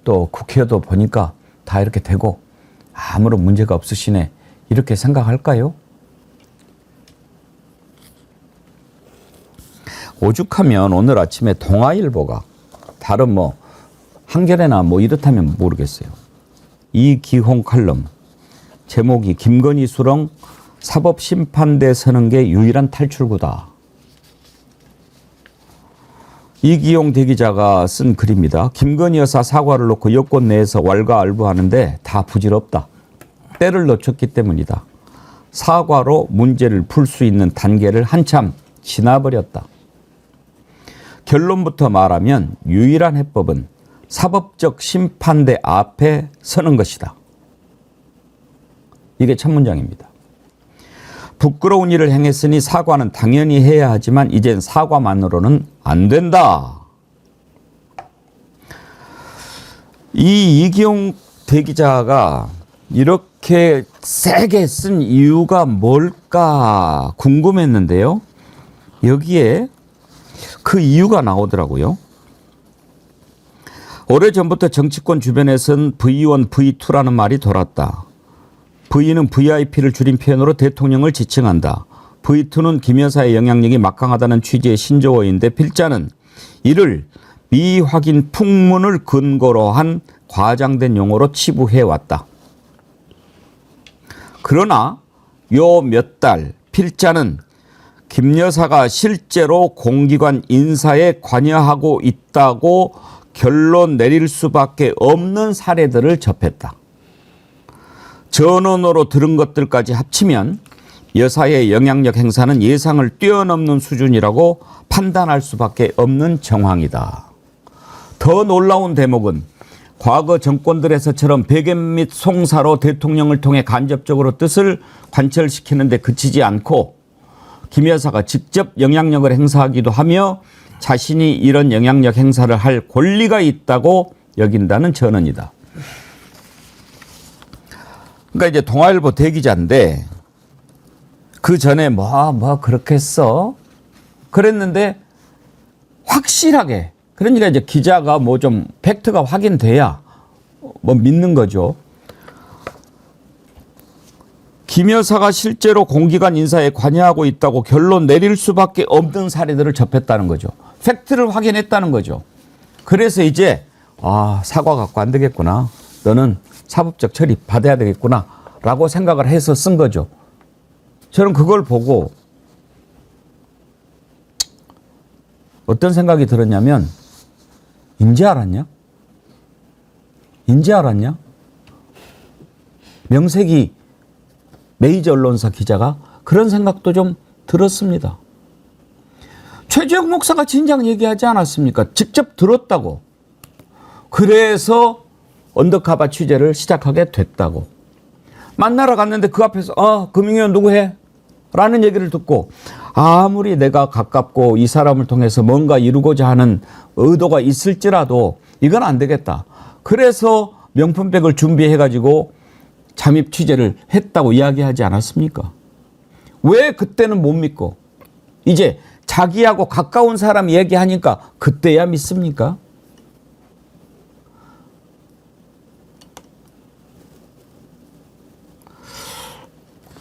또 국회도 보니까 다 이렇게 되고 아무런 문제가 없으시네. 이렇게 생각할까요? 오죽하면 오늘 아침에 동아일보가 다른 뭐 한겨레나 뭐 이렇다면 모르겠어요. 이기홍 칼럼 제목이 김건희 수렁 사법심판대 서는 게 유일한 탈출구다. 이기용 대기자가 쓴 글입니다. 김건희 여사 사과를 놓고 여권 내에서 왈가왈부하는데 다 부질없다. 때를 놓쳤기 때문이다. 사과로 문제를 풀 수 있는 단계를 한참 지나버렸다. 결론부터 말하면 유일한 해법은 사법적 심판대 앞에 서는 것이다. 이게 첫 문장입니다. 부끄러운 일을 행했으니 사과는 당연히 해야 하지만 이젠 사과만으로는 안 된다. 이 이기용 대기자가 이렇게 세게 쓴 이유가 뭘까 궁금했는데요. 여기에 그 이유가 나오더라고요. 오래전부터 정치권 주변에선 V1, V2라는 말이 돌았다. V는 VIP를 줄인 표현으로 대통령을 지칭한다. V2는 김 여사의 영향력이 막강하다는 취지의 신조어인데 필자는 이를 미확인 풍문을 근거로 한 과장된 용어로 치부해왔다. 그러나 요 몇 달 필자는 김 여사가 실제로 공기관 인사에 관여하고 있다고 결론 내릴 수밖에 없는 사례들을 접했다. 전원으로 들은 것들까지 합치면 여사의 영향력 행사는 예상을 뛰어넘는 수준이라고 판단할 수밖에 없는 정황이다. 더 놀라운 대목은 과거 정권들에서처럼 배견 및 송사로 대통령을 통해 간접적으로 뜻을 관철시키는 데 그치지 않고 김 여사가 직접 영향력을 행사하기도 하며 자신이 이런 영향력 행사를 할 권리가 있다고 여긴다는 전언이다. 그러니까 이제 동아일보 대기자인데 그 전에 뭐 그렇게 했어? 그랬는데 확실하게 그러니까 이제 기자가 뭐 좀 팩트가 확인돼야 뭐 믿는 거죠. 김 여사가 실제로 공기관 인사에 관여하고 있다고 결론 내릴 수밖에 없는 사례들을 접했다는 거죠. 팩트를 확인했다는 거죠. 그래서 이제 사과 갖고 안 되겠구나. 너는 사법적 처리 받아야 되겠구나 라고 생각을 해서 쓴 거죠. 저는 그걸 보고 어떤 생각이 들었냐면 인제 알았냐? 인제 알았냐? 명색이 메이저 언론사 기자가 그런 생각도 좀 들었습니다. 최재형 목사가 진작 얘기하지 않았습니까? 직접 들었다고. 그래서 언더커버 취재를 시작하게 됐다고. 만나러 갔는데 그 앞에서 금융위원 누구 해? 라는 얘기를 듣고 아무리 내가 가깝고 이 사람을 통해서 뭔가 이루고자 하는 의도가 있을지라도 이건 안 되겠다. 그래서 명품백을 준비해가지고 잠입 취재를 했다고 이야기하지 않았습니까? 왜 그때는 못 믿고 이제 자기하고 가까운 사람 얘기하니까 그때야 믿습니까?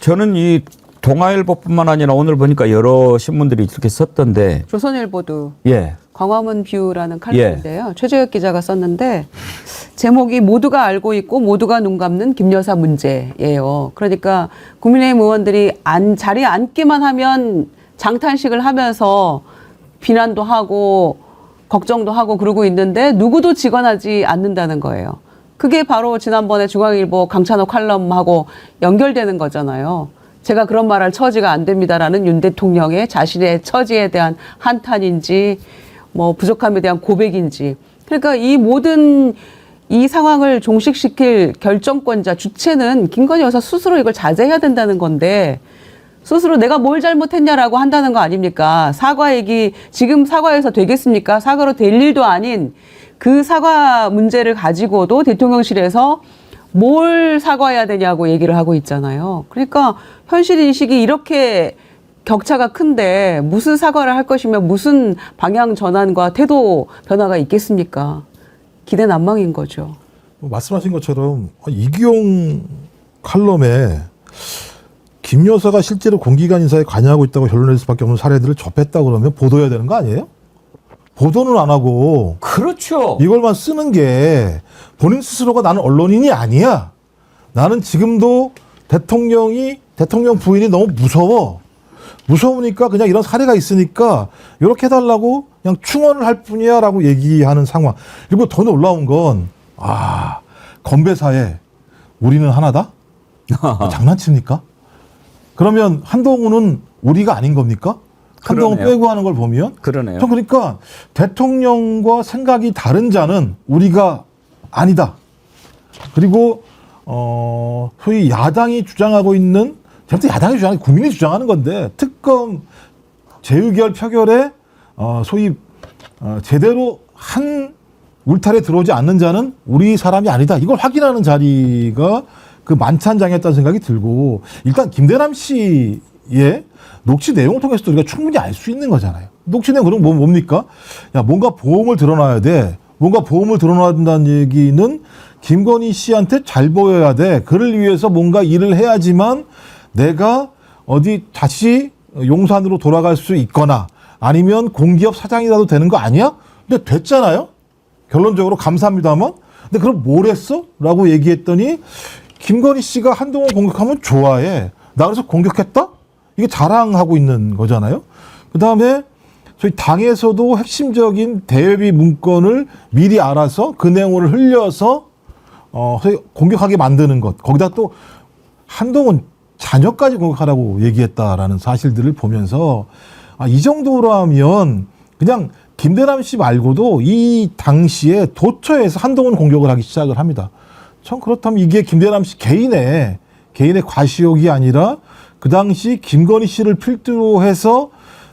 저는 이 동아일보뿐만 아니라 오늘 보니까 여러 신문들이 이렇게 썼던데 조선일보도 예. 광화문 뷰라는 칼럼인데요. 최재혁 기자가 썼는데 제목이 모두가 알고 있고 모두가 눈 감는 김 여사 문제예요. 그러니까 국민의힘 의원들이 자리에 앉기만 하면 장탄식을 하면서 비난도 하고 걱정도 하고 그러고 있는데 누구도 직언하지 않는다는 거예요. 그게 바로 지난번에 중앙일보 강찬호 칼럼하고 연결되는 거잖아요. 제가 그런 말할 처지가 안 됩니다라는 윤 대통령의 자신의 처지에 대한 한탄인지 뭐 부족함에 대한 고백인지. 그러니까 이 모든 이 상황을 종식시킬 결정권자 주체는 김건희 여사 스스로 이걸 자제해야 된다는 건데 스스로 내가 뭘 잘못했냐라고 한다는 거 아닙니까? 사과 얘기 지금 사과해서 되겠습니까? 사과로 될 일도 아닌 그 사과 문제를 가지고도 대통령실에서 뭘 사과해야 되냐고 얘기를 하고 있잖아요. 그러니까 현실 인식이 이렇게 격차가 큰데 무슨 사과를 할 것이며 무슨 방향 전환과 태도 변화가 있겠습니까? 기대 난망인 거죠. 말씀하신 것처럼 이기용 칼럼에 김 여사가 실제로 공기관 인사에 관여하고 있다고 결론낼 수밖에 없는 사례들을 접했다 그러면 보도해야 되는 거 아니에요? 보도는 안 하고 그렇죠. 이걸만 쓰는 게 본인 스스로가 나는 언론인이 아니야. 나는 지금도 대통령 부인이 너무 무서워. 무서우니까 그냥 이런 사례가 있으니까 이렇게 해달라고 그냥 충원을 할 뿐이야 라고 얘기하는 상황. 그리고 더 놀라운 건 건배사에 우리는 하나다? 장난칩니까? 그러면 한동훈은 우리가 아닌 겁니까? 한동훈 그러네요. 빼고 하는 걸 보면 그러네요. 전 그러니까 대통령과 생각이 다른 자는 우리가 아니다. 그리고 소위 야당이 주장하고 있는 야당이 주장하는 국민이 주장하는 건데 특검 재의결 표결에 소위 제대로 한 울타리에 들어오지 않는 자는 우리 사람이 아니다. 이걸 확인하는 자리가 그 만찬장이었다는 생각이 들고 일단 김대남 씨의 녹취 내용을 통해서도 우리가 충분히 알 수 있는 거잖아요. 녹취 내용 그럼 뭡니까? 야, 뭔가 보험을 드러나야 돼. 뭔가 보험을 드러나야 된다는 얘기는 김건희 씨한테 잘 보여야 돼. 그를 위해서 뭔가 일을 해야지만 내가 어디 다시 용산으로 돌아갈 수 있거나 아니면 공기업 사장이라도 되는 거 아니야? 근데 됐잖아요. 결론적으로 감사합니다만. 근데 그럼 뭘 했어? 라고 얘기했더니 김건희 씨가 한동훈 공격하면 좋아해. 나 그래서 공격했다? 이게 자랑하고 있는 거잖아요. 그다음에 저희 당에서도 핵심적인 대외비 문건을 미리 알아서 그 내용을 흘려서 공격하게 만드는 것. 거기다 또 한동훈 자녀까지 공격하라고 얘기했다라는 사실들을 보면서 이 정도라면 그냥 김대남 씨 말고도 이 당시에 도처에서 한동훈 공격을 하기 시작을 합니다. 전 그렇다면 이게 김대남 씨 개인의 과시욕이 아니라 그 당시 김건희 씨를 필두로 해서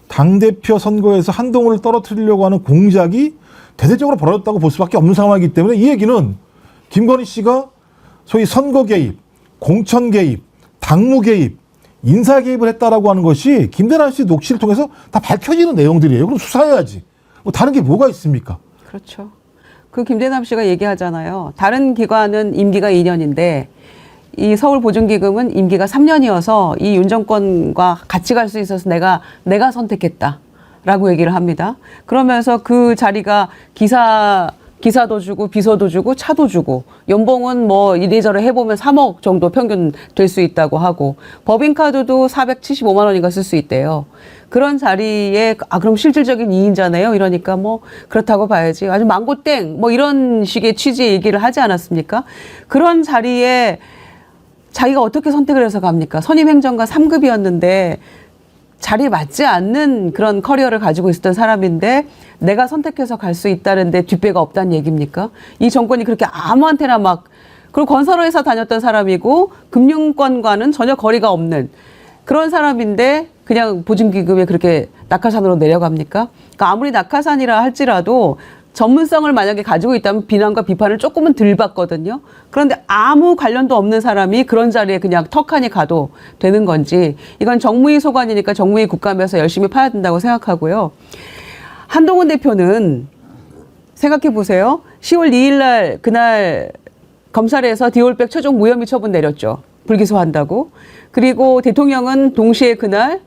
당대표 선거에서 한동훈을 떨어뜨리려고 하는 공작이 대대적으로 벌어졌다고 볼 수밖에 없는 상황이기 때문에 이 얘기는 김건희 씨가 소위 선거 개입, 공천 개입, 당무 개입, 인사 개입을 했다라고 하는 것이 김대남 씨 녹취를 통해서 다 밝혀지는 내용들이에요. 그럼 수사해야지. 뭐 다른 게 뭐가 있습니까? 그렇죠. 그 김대남 씨가 얘기하잖아요. 다른 기관은 임기가 2년인데 이 서울보증기금은 임기가 3년이어서 이 윤 정권과 같이 갈 수 있어서 내가 선택했다라고 얘기를 합니다. 그러면서 그 자리가 기사도 주고 비서도 주고 차도 주고 연봉은 뭐 이래저래 해보면 3억 정도 평균 될 수 있다고 하고 법인카드도 475만 원인가 쓸 수 있대요. 그런 자리에 그럼 실질적인 2인자네요. 이러니까 뭐 그렇다고 봐야지. 아주 망고땡 뭐 이런 식의 취지의 얘기를 하지 않았습니까? 그런 자리에 자기가 어떻게 선택을 해서 갑니까? 선임행정가 3급이었는데 자리에 맞지 않는 그런 커리어를 가지고 있었던 사람인데 내가 선택해서 갈 수 있다는데 뒷배가 없다는 얘기입니까? 이 정권이 그렇게 아무한테나 그리고 건설회사 다녔던 사람이고 금융권과는 전혀 거리가 없는 그런 사람인데 그냥 보증기금에 그렇게 낙하산으로 내려갑니까? 그러니까 아무리 낙하산이라 할지라도 전문성을 만약에 가지고 있다면 비난과 비판을 조금은 덜 받거든요. 그런데 아무 관련도 없는 사람이 그런 자리에 그냥 턱하니 가도 되는 건지 이건 정무위 소관이니까 정무위 국감에서 열심히 파야 된다고 생각하고요. 한동훈 대표는 생각해 보세요. 10월 2일 날 그날 검찰에서 디올백 최종 무혐의 처분 내렸죠. 불기소한다고. 그리고 대통령은 동시에 그날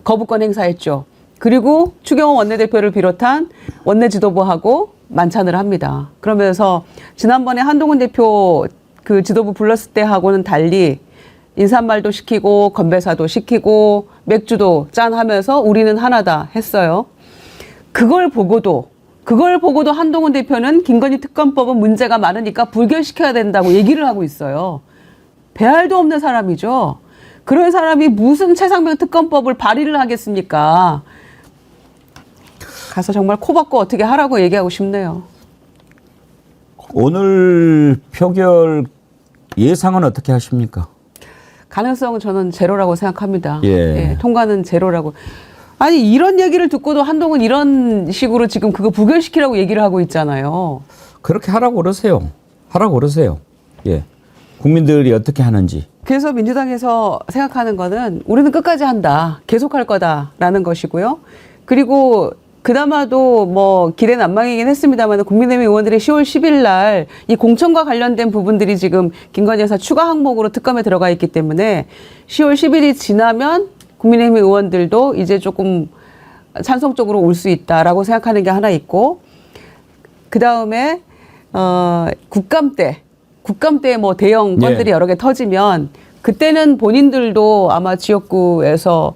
거부권 행사했죠. 그리고 추경호 원내대표를 비롯한 원내 지도부하고 만찬을 합니다. 그러면서 지난번에 한동훈 대표 그 지도부 불렀을 때하고는 달리 인사말도 시키고 건배사도 시키고 맥주도 짠하면서 우리는 하나다 했어요. 그걸 보고도 한동훈 대표는 김건희 특검법은 문제가 많으니까 불결시켜야 된다고 얘기를 하고 있어요. 배알도 없는 사람이죠. 그런 사람이 무슨 최상병 특검법을 발의를 하겠습니까? 가서 정말 코 박고 어떻게 하라고 얘기하고 싶네요. 오늘 표결 예상은 어떻게 하십니까? 가능성은 저는 제로라고 생각합니다. 예. 통과는 제로라고. 아니 이런 얘기를 듣고도 한동훈 이런 식으로 지금 그거 부결시키라고 얘기를 하고 있잖아요. 그렇게 하라고 그러세요. 예. 국민들이 어떻게 하는지. 그래서 민주당에서 생각하는 거는 우리는 끝까지 한다. 계속할 거다라는 것이고요. 그리고 그나마도 뭐 기대 난망이긴 했습니다만 국민의힘 의원들이 10월 10일 날 이 공천과 관련된 부분들이 지금 김건희 여사 추가 항목으로 특검에 들어가 있기 때문에 10월 10일이 지나면 국민의힘 의원들도 이제 조금 찬성 쪽으로 올 수 있다라고 생각하는 게 하나 있고, 그 다음에 국감 때 뭐 대형 건들이 여러 개 터지면 그때는 본인들도 아마 지역구에서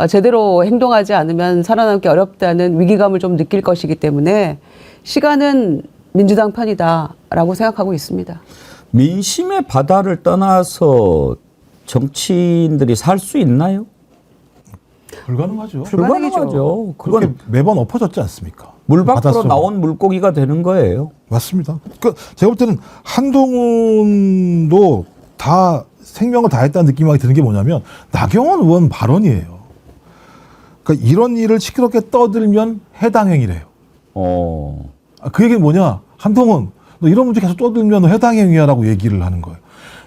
제대로 행동하지 않으면 살아남기 어렵다는 위기감을 좀 느낄 것이기 때문에 시간은 민주당 편이다라고 생각하고 있습니다. 민심의 바다를 떠나서 정치인들이 살 수 있나요? 불가능하죠. 불가능하죠. 그렇게 그건 매번 엎어졌지 않습니까? 물 밖으로 바닷속으로. 나온 물고기가 되는 거예요. 맞습니다. 그러니까 제가 볼 때는 한동훈도 다 생명을 다했다는 느낌이 드는 게 뭐냐면 나경원 의원 발언이에요. 그러니까 이런 일을 시끄럽게 떠들면 해당 행위래요. 그 얘기는 뭐냐? 한동훈, 너 이런 문제 계속 떠들면 해당 행위야라고 얘기를 하는 거예요.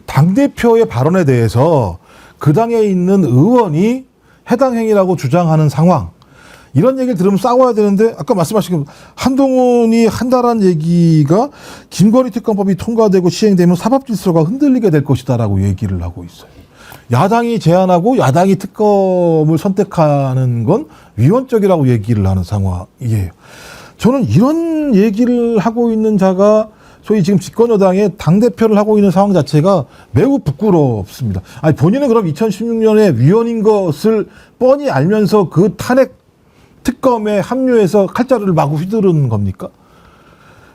당대표의 발언에 대해서 그 당에 있는 의원이 해당 행위라고 주장하는 상황. 이런 얘기를 들으면 싸워야 되는데 아까 말씀하신 한동훈이 한다란 얘기가 김건희 특검법이 통과되고 시행되면 사법 질서가 흔들리게 될 것이다라고 얘기를 하고 있어요. 야당이 제안하고 야당이 특검을 선택하는 건 위헌적이라고 얘기를 하는 상황이에요. 저는 이런 얘기를 하고 있는 자가 소위 지금 집권 여당의 당대표를 하고 있는 상황 자체가 매우 부끄럽습니다. 아니, 본인은 그럼 2016년에 위헌인 것을 뻔히 알면서 그 탄핵 특검에 합류해서 칼자루를 마구 휘두르는 겁니까?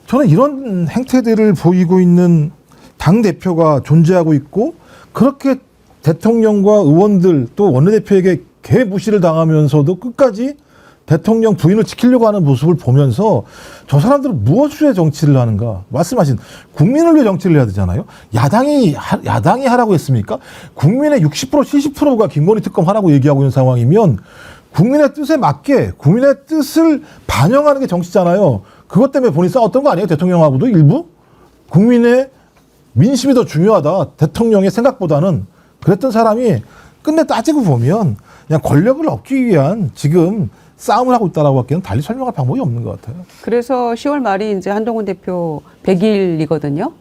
저는 이런 행태들을 보이고 있는 당대표가 존재하고 있고 그렇게 대통령과 의원들 또 원내대표에게 개무시를 당하면서도 끝까지 대통령 부인을 지키려고 하는 모습을 보면서 저 사람들은 무엇을 위해 정치를 하는가? 말씀하신 국민을 위해 정치를 해야 되잖아요. 야당이 하라고 했습니까? 국민의 60% 70%가 김건희 특검 하라고 얘기하고 있는 상황이면 국민의 뜻에 맞게 국민의 뜻을 반영하는 게 정치잖아요. 그것 때문에 본인이 싸웠던 거 아니에요? 대통령하고도 일부? 국민의 민심이 더 중요하다. 대통령의 생각보다는. 그랬던 사람이 끝내 따지고 보면 그냥 권력을 얻기 위한 지금 싸움을 하고 있다라고 하기에는 달리 설명할 방법이 없는 것 같아요. 그래서 10월 말이 이제 한동훈 대표 100일이거든요.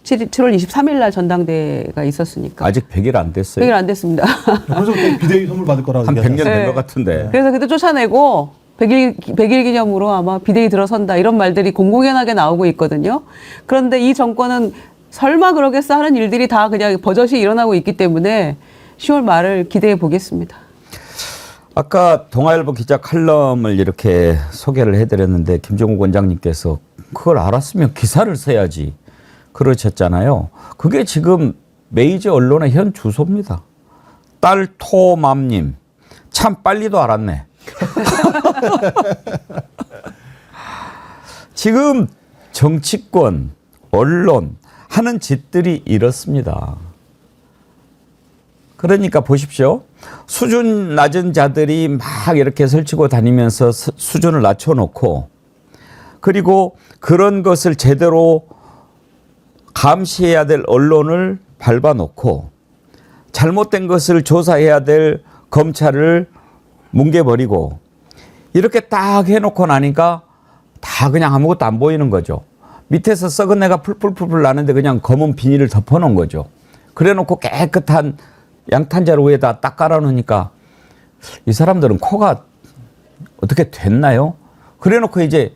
7월 23일 날 전당대회가 있었으니까. 아직 100일 안 됐어요. 100일 안 됐습니다. 그래서 비대위 선물 받을 거라고 한 100년 된 것 네. 같은데. 그래서 그때 쫓아내고 100일 기념으로 아마 비대위 들어선다 이런 말들이 공공연하게 나오고 있거든요. 그런데 이 정권은 설마 그러겠어 하는 일들이 다 그냥 버젓이 일어나고 있기 때문에 10월 말을 기대해 보겠습니다. 아까 동아일보 기자 칼럼을 이렇게 소개를 해드렸는데 김종국 원장님께서 그걸 알았으면 기사를 써야지 그러셨잖아요. 그게 지금 메이저 언론의 현 주소입니다. 딸토맘님 참 빨리도 알았네. 지금 정치권, 언론 하는 짓들이 이렇습니다. 그러니까 보십시오. 수준 낮은 자들이 막 이렇게 설치고 다니면서 수준을 낮춰놓고 그리고 그런 것을 제대로 감시해야 될 언론을 밟아놓고 잘못된 것을 조사해야 될 검찰을 뭉개버리고 이렇게 딱 해놓고 나니까 다 그냥 아무것도 안 보이는 거죠. 밑에서 썩은 내가 풀풀풀 나는데 그냥 검은 비닐을 덮어놓은 거죠. 그래놓고 깨끗한 양탄자루 위에다 딱 깔아놓으니까 이 사람들은 코가 어떻게 됐나요? 그래놓고 이제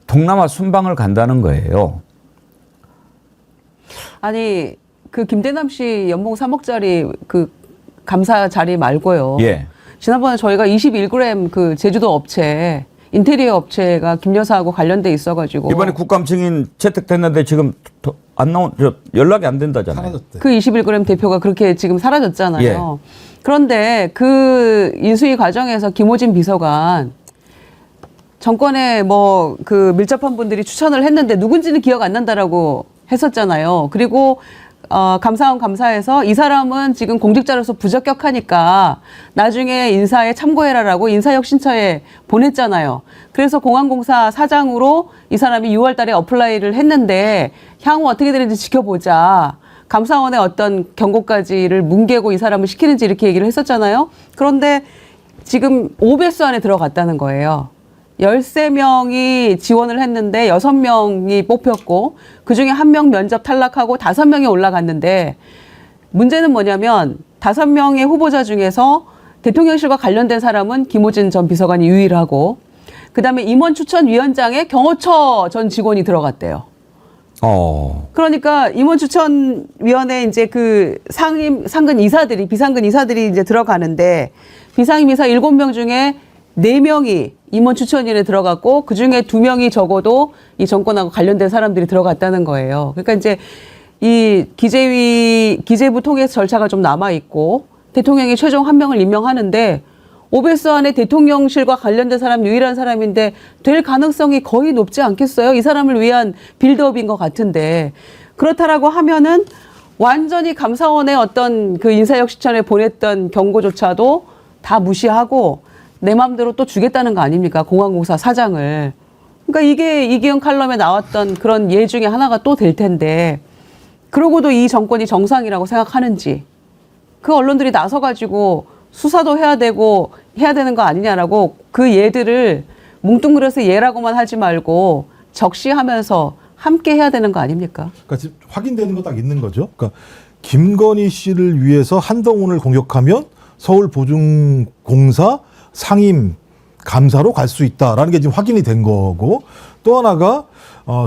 동남아 순방을 간다는 거예요. 아니 그 김대남 씨 연봉 3억짜리 그 감사 자리 말고요. 예. 지난번에 저희가 21g 그 제주도 업체 인테리어 업체가 김 여사하고 관련돼 있어가지고 이번에 국감 증인 채택됐는데 지금 안 나온 연락이 안 된다잖아요. 사라졌대. 그 21g 대표가 그렇게 지금 사라졌잖아요. 예. 그런데 그 인수위 과정에서 김호진 비서관 정권에 뭐 그 밀접한 분들이 추천을 했는데 누군지는 기억 안 난다라고 했었잖아요. 그리고 감사원 감사에서 이 사람은 지금 공직자로서 부적격하니까 나중에 인사에 참고해라라고 인사혁신처에 보냈잖아요. 그래서 공항공사 사장으로 이 사람이 6월 달에 어플라이를 했는데 향후 어떻게 되는지 지켜보자. 감사원의 어떤 경고까지를 뭉개고 이 사람을 시키는지 이렇게 얘기를 했었잖아요. 그런데 지금 오배수 안에 들어갔다는 거예요. 13명이 지원을 했는데 6명이 뽑혔고 그중에 1명 면접 탈락하고 5명이 올라갔는데 문제는 뭐냐면 5명의 후보자 중에서 대통령실과 관련된 사람은 김호진 전 비서관이 유일하고 그다음에 임원 추천위원장에 경호처 전 직원이 들어갔대요. 그러니까 임원 추천위원회 이제 그 상근 이사들이 비상근 이사들이 이제 들어가는데 비상임 이사 7명 중에 4명이 임원 추천위원회에 들어갔고 그중에 2명이 적어도 이 정권하고 관련된 사람들이 들어갔다는 거예요. 그러니까 이제 이 기재부 통해서 절차가 좀 남아 있고 대통령이 최종 1명을 임명하는데 오베스 안에 대통령실과 관련된 사람 유일한 사람인데 될 가능성이 거의 높지 않겠어요? 이 사람을 위한 빌드업인 것 같은데 그렇다라고 하면은 완전히 감사원의 어떤 그 인사혁신처에 보냈던 경고조차도 다 무시하고 내 마음대로 또 주겠다는 거 아닙니까? 공항공사 사장을. 그러니까 이게 이기영 칼럼에 나왔던 그런 예 중에 하나가 또 될 텐데 그러고도 이 정권이 정상이라고 생각하는지 그 언론들이 나서가지고 수사도 해야 되고 해야 되는 거 아니냐라고 그 예들을 뭉뚱그려서 예라고만 하지 말고 적시하면서 함께 해야 되는 거 아닙니까? 그러니까 지금 확인되는 거 딱 있는 거죠. 그러니까 김건희 씨를 위해서 한동훈을 공격하면 서울보증공사 상임 감사로 갈 수 있다라는 게 지금 확인이 된 거고 또 하나가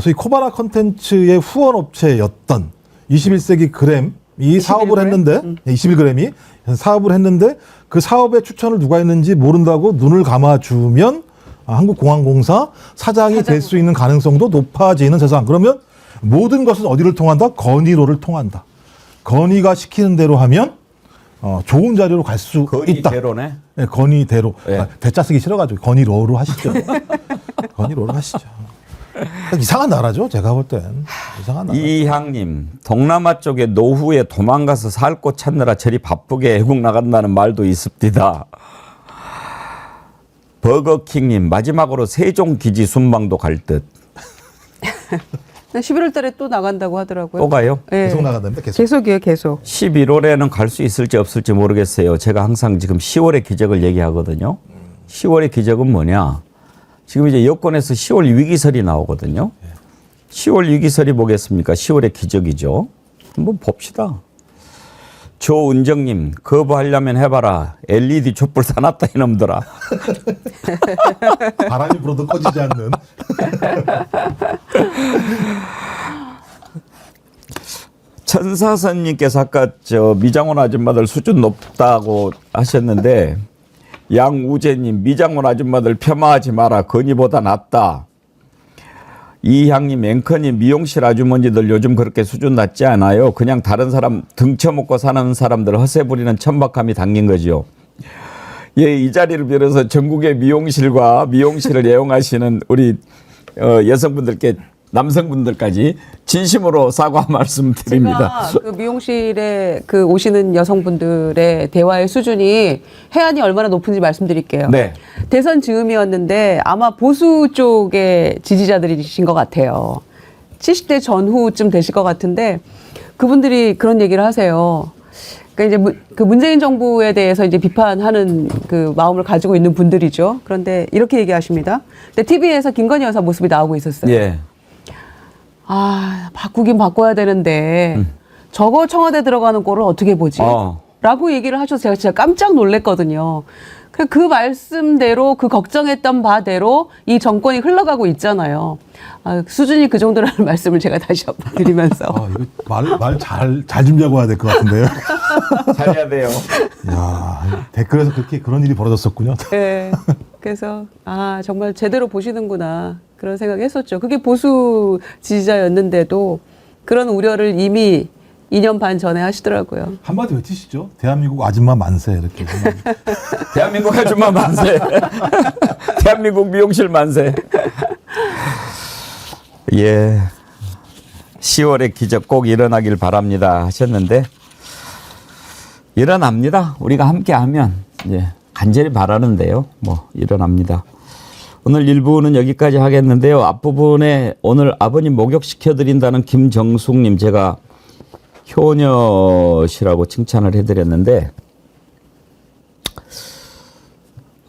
소위 코바나 컨텐츠의 후원업체였던 21세기 그램 이 사업을 했는데 21g이 사업을 했는데 그 사업의 추천을 누가 했는지 모른다고 눈을 감아주면 한국공항공사 사장이 될 수 있는 가능성도 높아지는 세상. 그러면 모든 것은 어디를 통한다? 건의로를 통한다. 건의가 시키는 대로 하면 좋은 자리로 갈 수 있다. 건의대로네. 네, 건의대로. 네. 대자 쓰기 싫어가지고 건의로로 하시죠. 건의로로 하시죠. 이상한 나라죠. 제가 볼 땐. 이상한 나라. 이향님, 동남아 쪽에 노후에 도망가서 살 곳 찾느라 저리 바쁘게 애국 나간다는 말도 있습니다. 버거킹님, 마지막으로 세종기지 순방도 갈 듯. 11월 달에 또 나간다고 하더라고요. 또 가요? 네. 계속 나간다는데 계속. 계속이에요, 계속. 11월에는 갈 수 있을지 없을지 모르겠어요. 제가 항상 지금 10월의 기적을 얘기하거든요. 10월의 기적은 뭐냐? 지금 이제 여권에서 10월 위기설이 나오거든요. 10월 위기설이 뭐겠습니까? 10월의 기적이죠. 한번 봅시다. 조은정님, 거부하려면 해봐라. LED 촛불 사놨다 이놈들아. 바람이 불어도 꺼지지 않는. 천사선님께서 아까 미장원 아줌마들 수준 높다고 하셨는데 양우재님, 미장원 아줌마들 폄하하지 마라. 건의보다 낫다. 이향님, 앵커님, 미용실 아주머니들 요즘 그렇게 수준 낮지 않아요. 그냥 다른 사람 등쳐먹고 사는 사람들 허세 부리는 천박함이 담긴 거죠. 예, 이 자리를 빌어서 전국의 미용실과 미용실을 애용하시는 우리 여성분들께 남성분들까지 진심으로 사과 말씀드립니다. 제가 그 미용실에 그 오시는 여성분들의 대화의 수준이 해안이 얼마나 높은지 말씀드릴게요. 네. 대선 즈음이었는데 아마 보수 쪽의 지지자들이신 것 같아요. 70대 전후쯤 되실 것 같은데 그분들이 그런 얘기를 하세요. 그러니까 이제 그 문재인 정부에 대해서 이제 비판하는 그 마음을 가지고 있는 분들이죠. 그런데 이렇게 얘기하십니다. 근데 TV에서 김건희 여사 모습이 나오고 있었어요. 예. 아, 바꾸긴 바꿔야 되는데 저거 청와대 들어가는 꼴을 어떻게 보지? 라고 얘기를 하셔서 제가 진짜 깜짝 놀랐거든요. 그 말씀대로 그 걱정했던 바대로 이 정권이 흘러가고 있잖아요. 수준이 그 정도라는 말씀을 제가 다시 한번 드리면서. 이거 말 잘 준비하고 와야 될 것 같은데요. 잘해야 돼요. 야, 댓글에서 그런 일이 벌어졌었군요. 네. 그래서 정말 제대로 보시는구나 그런 생각했었죠. 그게 보수 지지자였는데도 그런 우려를 이미 2년 반 전에 하시더라고요. 한마디 외치시죠. 대한민국 아줌마 만세 이렇게. 대한민국 아줌마 만세. 대한민국 미용실 만세. 예. 10월의 기적 꼭 일어나길 바랍니다 하셨는데 일어납니다. 우리가 함께하면 간절히 바라는데요. 뭐 일어납니다. 오늘 1부는 여기까지 하겠는데요. 앞부분에 오늘 아버님 목욕시켜드린다는 김정숙님 제가 효녀시라고 칭찬을 해드렸는데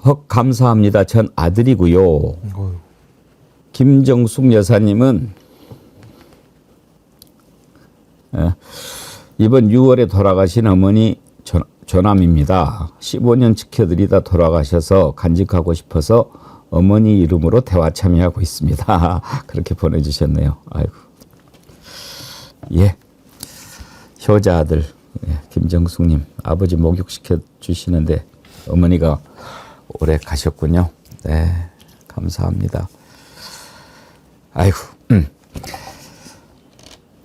헉 감사합니다. 전 아들이고요. 어휴. 김정숙 여사님은 이번 6월에 돌아가신 어머니 조남입니다. 15년 지켜드리다 돌아가셔서 간직하고 싶어서 어머니 이름으로 대화 참여하고 있습니다. 그렇게 보내주셨네요. 아이고. 예. 효자 아들 김정숙님 아버지 목욕시켜 주시는데 어머니가 오래 가셨군요. 네, 감사합니다. 아이고.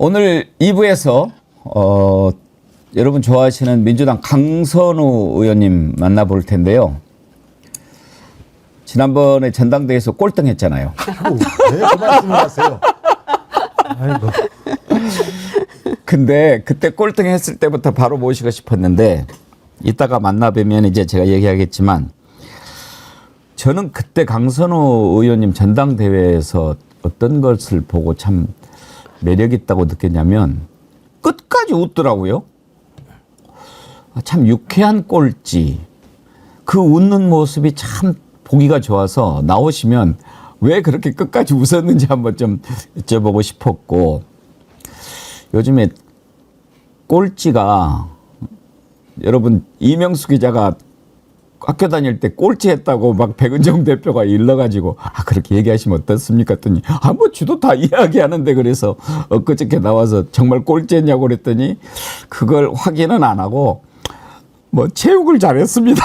오늘 2부에서 여러분 좋아하시는 민주당 강선우 의원님 만나볼 텐데요. 지난번에 전당대회에서 꼴등했잖아요. 왜 그 말씀을 하세요? 아이고. 근데 그때 꼴등했을 때부터 바로 모시고 싶었는데 이따가 만나뵈면 이제 제가 얘기하겠지만 저는 그때 강선우 의원님 전당대회에서 어떤 것을 보고 참 매력 있다고 느꼈냐면 끝까지 웃더라고요. 참 유쾌한 꼴찌. 그 웃는 모습이 참 보기가 좋아서 나오시면 왜 그렇게 끝까지 웃었는지 한번 좀 여쭤보고 싶었고 요즘에 꼴찌가 여러분 이명수 기자가 학교 다닐 때 꼴찌했다고 막 백은정 대표가 일러가지고 그렇게 얘기하시면 어떻습니까 했더니 뭐 주도 다 이야기하는데 그래서 엊그저께 나와서 정말 꼴찌했냐고 그랬더니 그걸 확인은 안 하고 뭐 체육을 잘했습니다.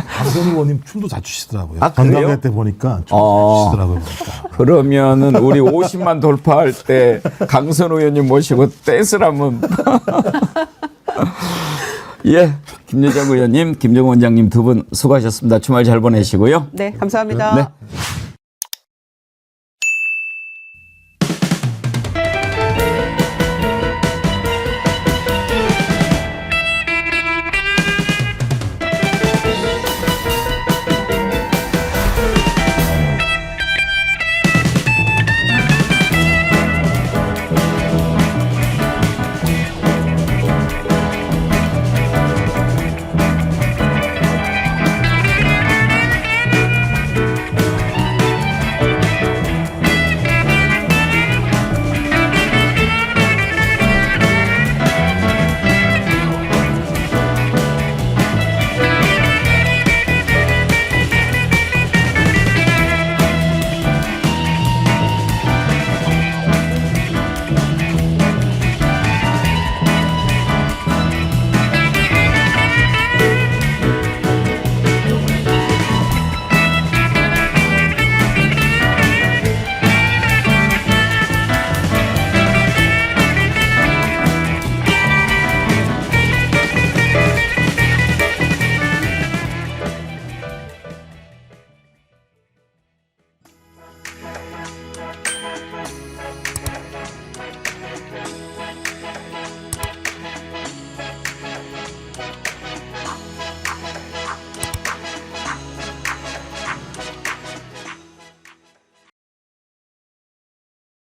강선우 의원님 춤도 잘 추시더라고요. 그래요? 전당대회 때 보니까 춤도 잘 추시더라고요. 보니까. 그러면은 우리 50만 돌파할 때 강선우 의원님 모시고 댄스를 한번 예, 김여정 의원님, 김정은 원장님 두 분 수고하셨습니다. 주말 잘 보내시고요. 네, 감사합니다. 네.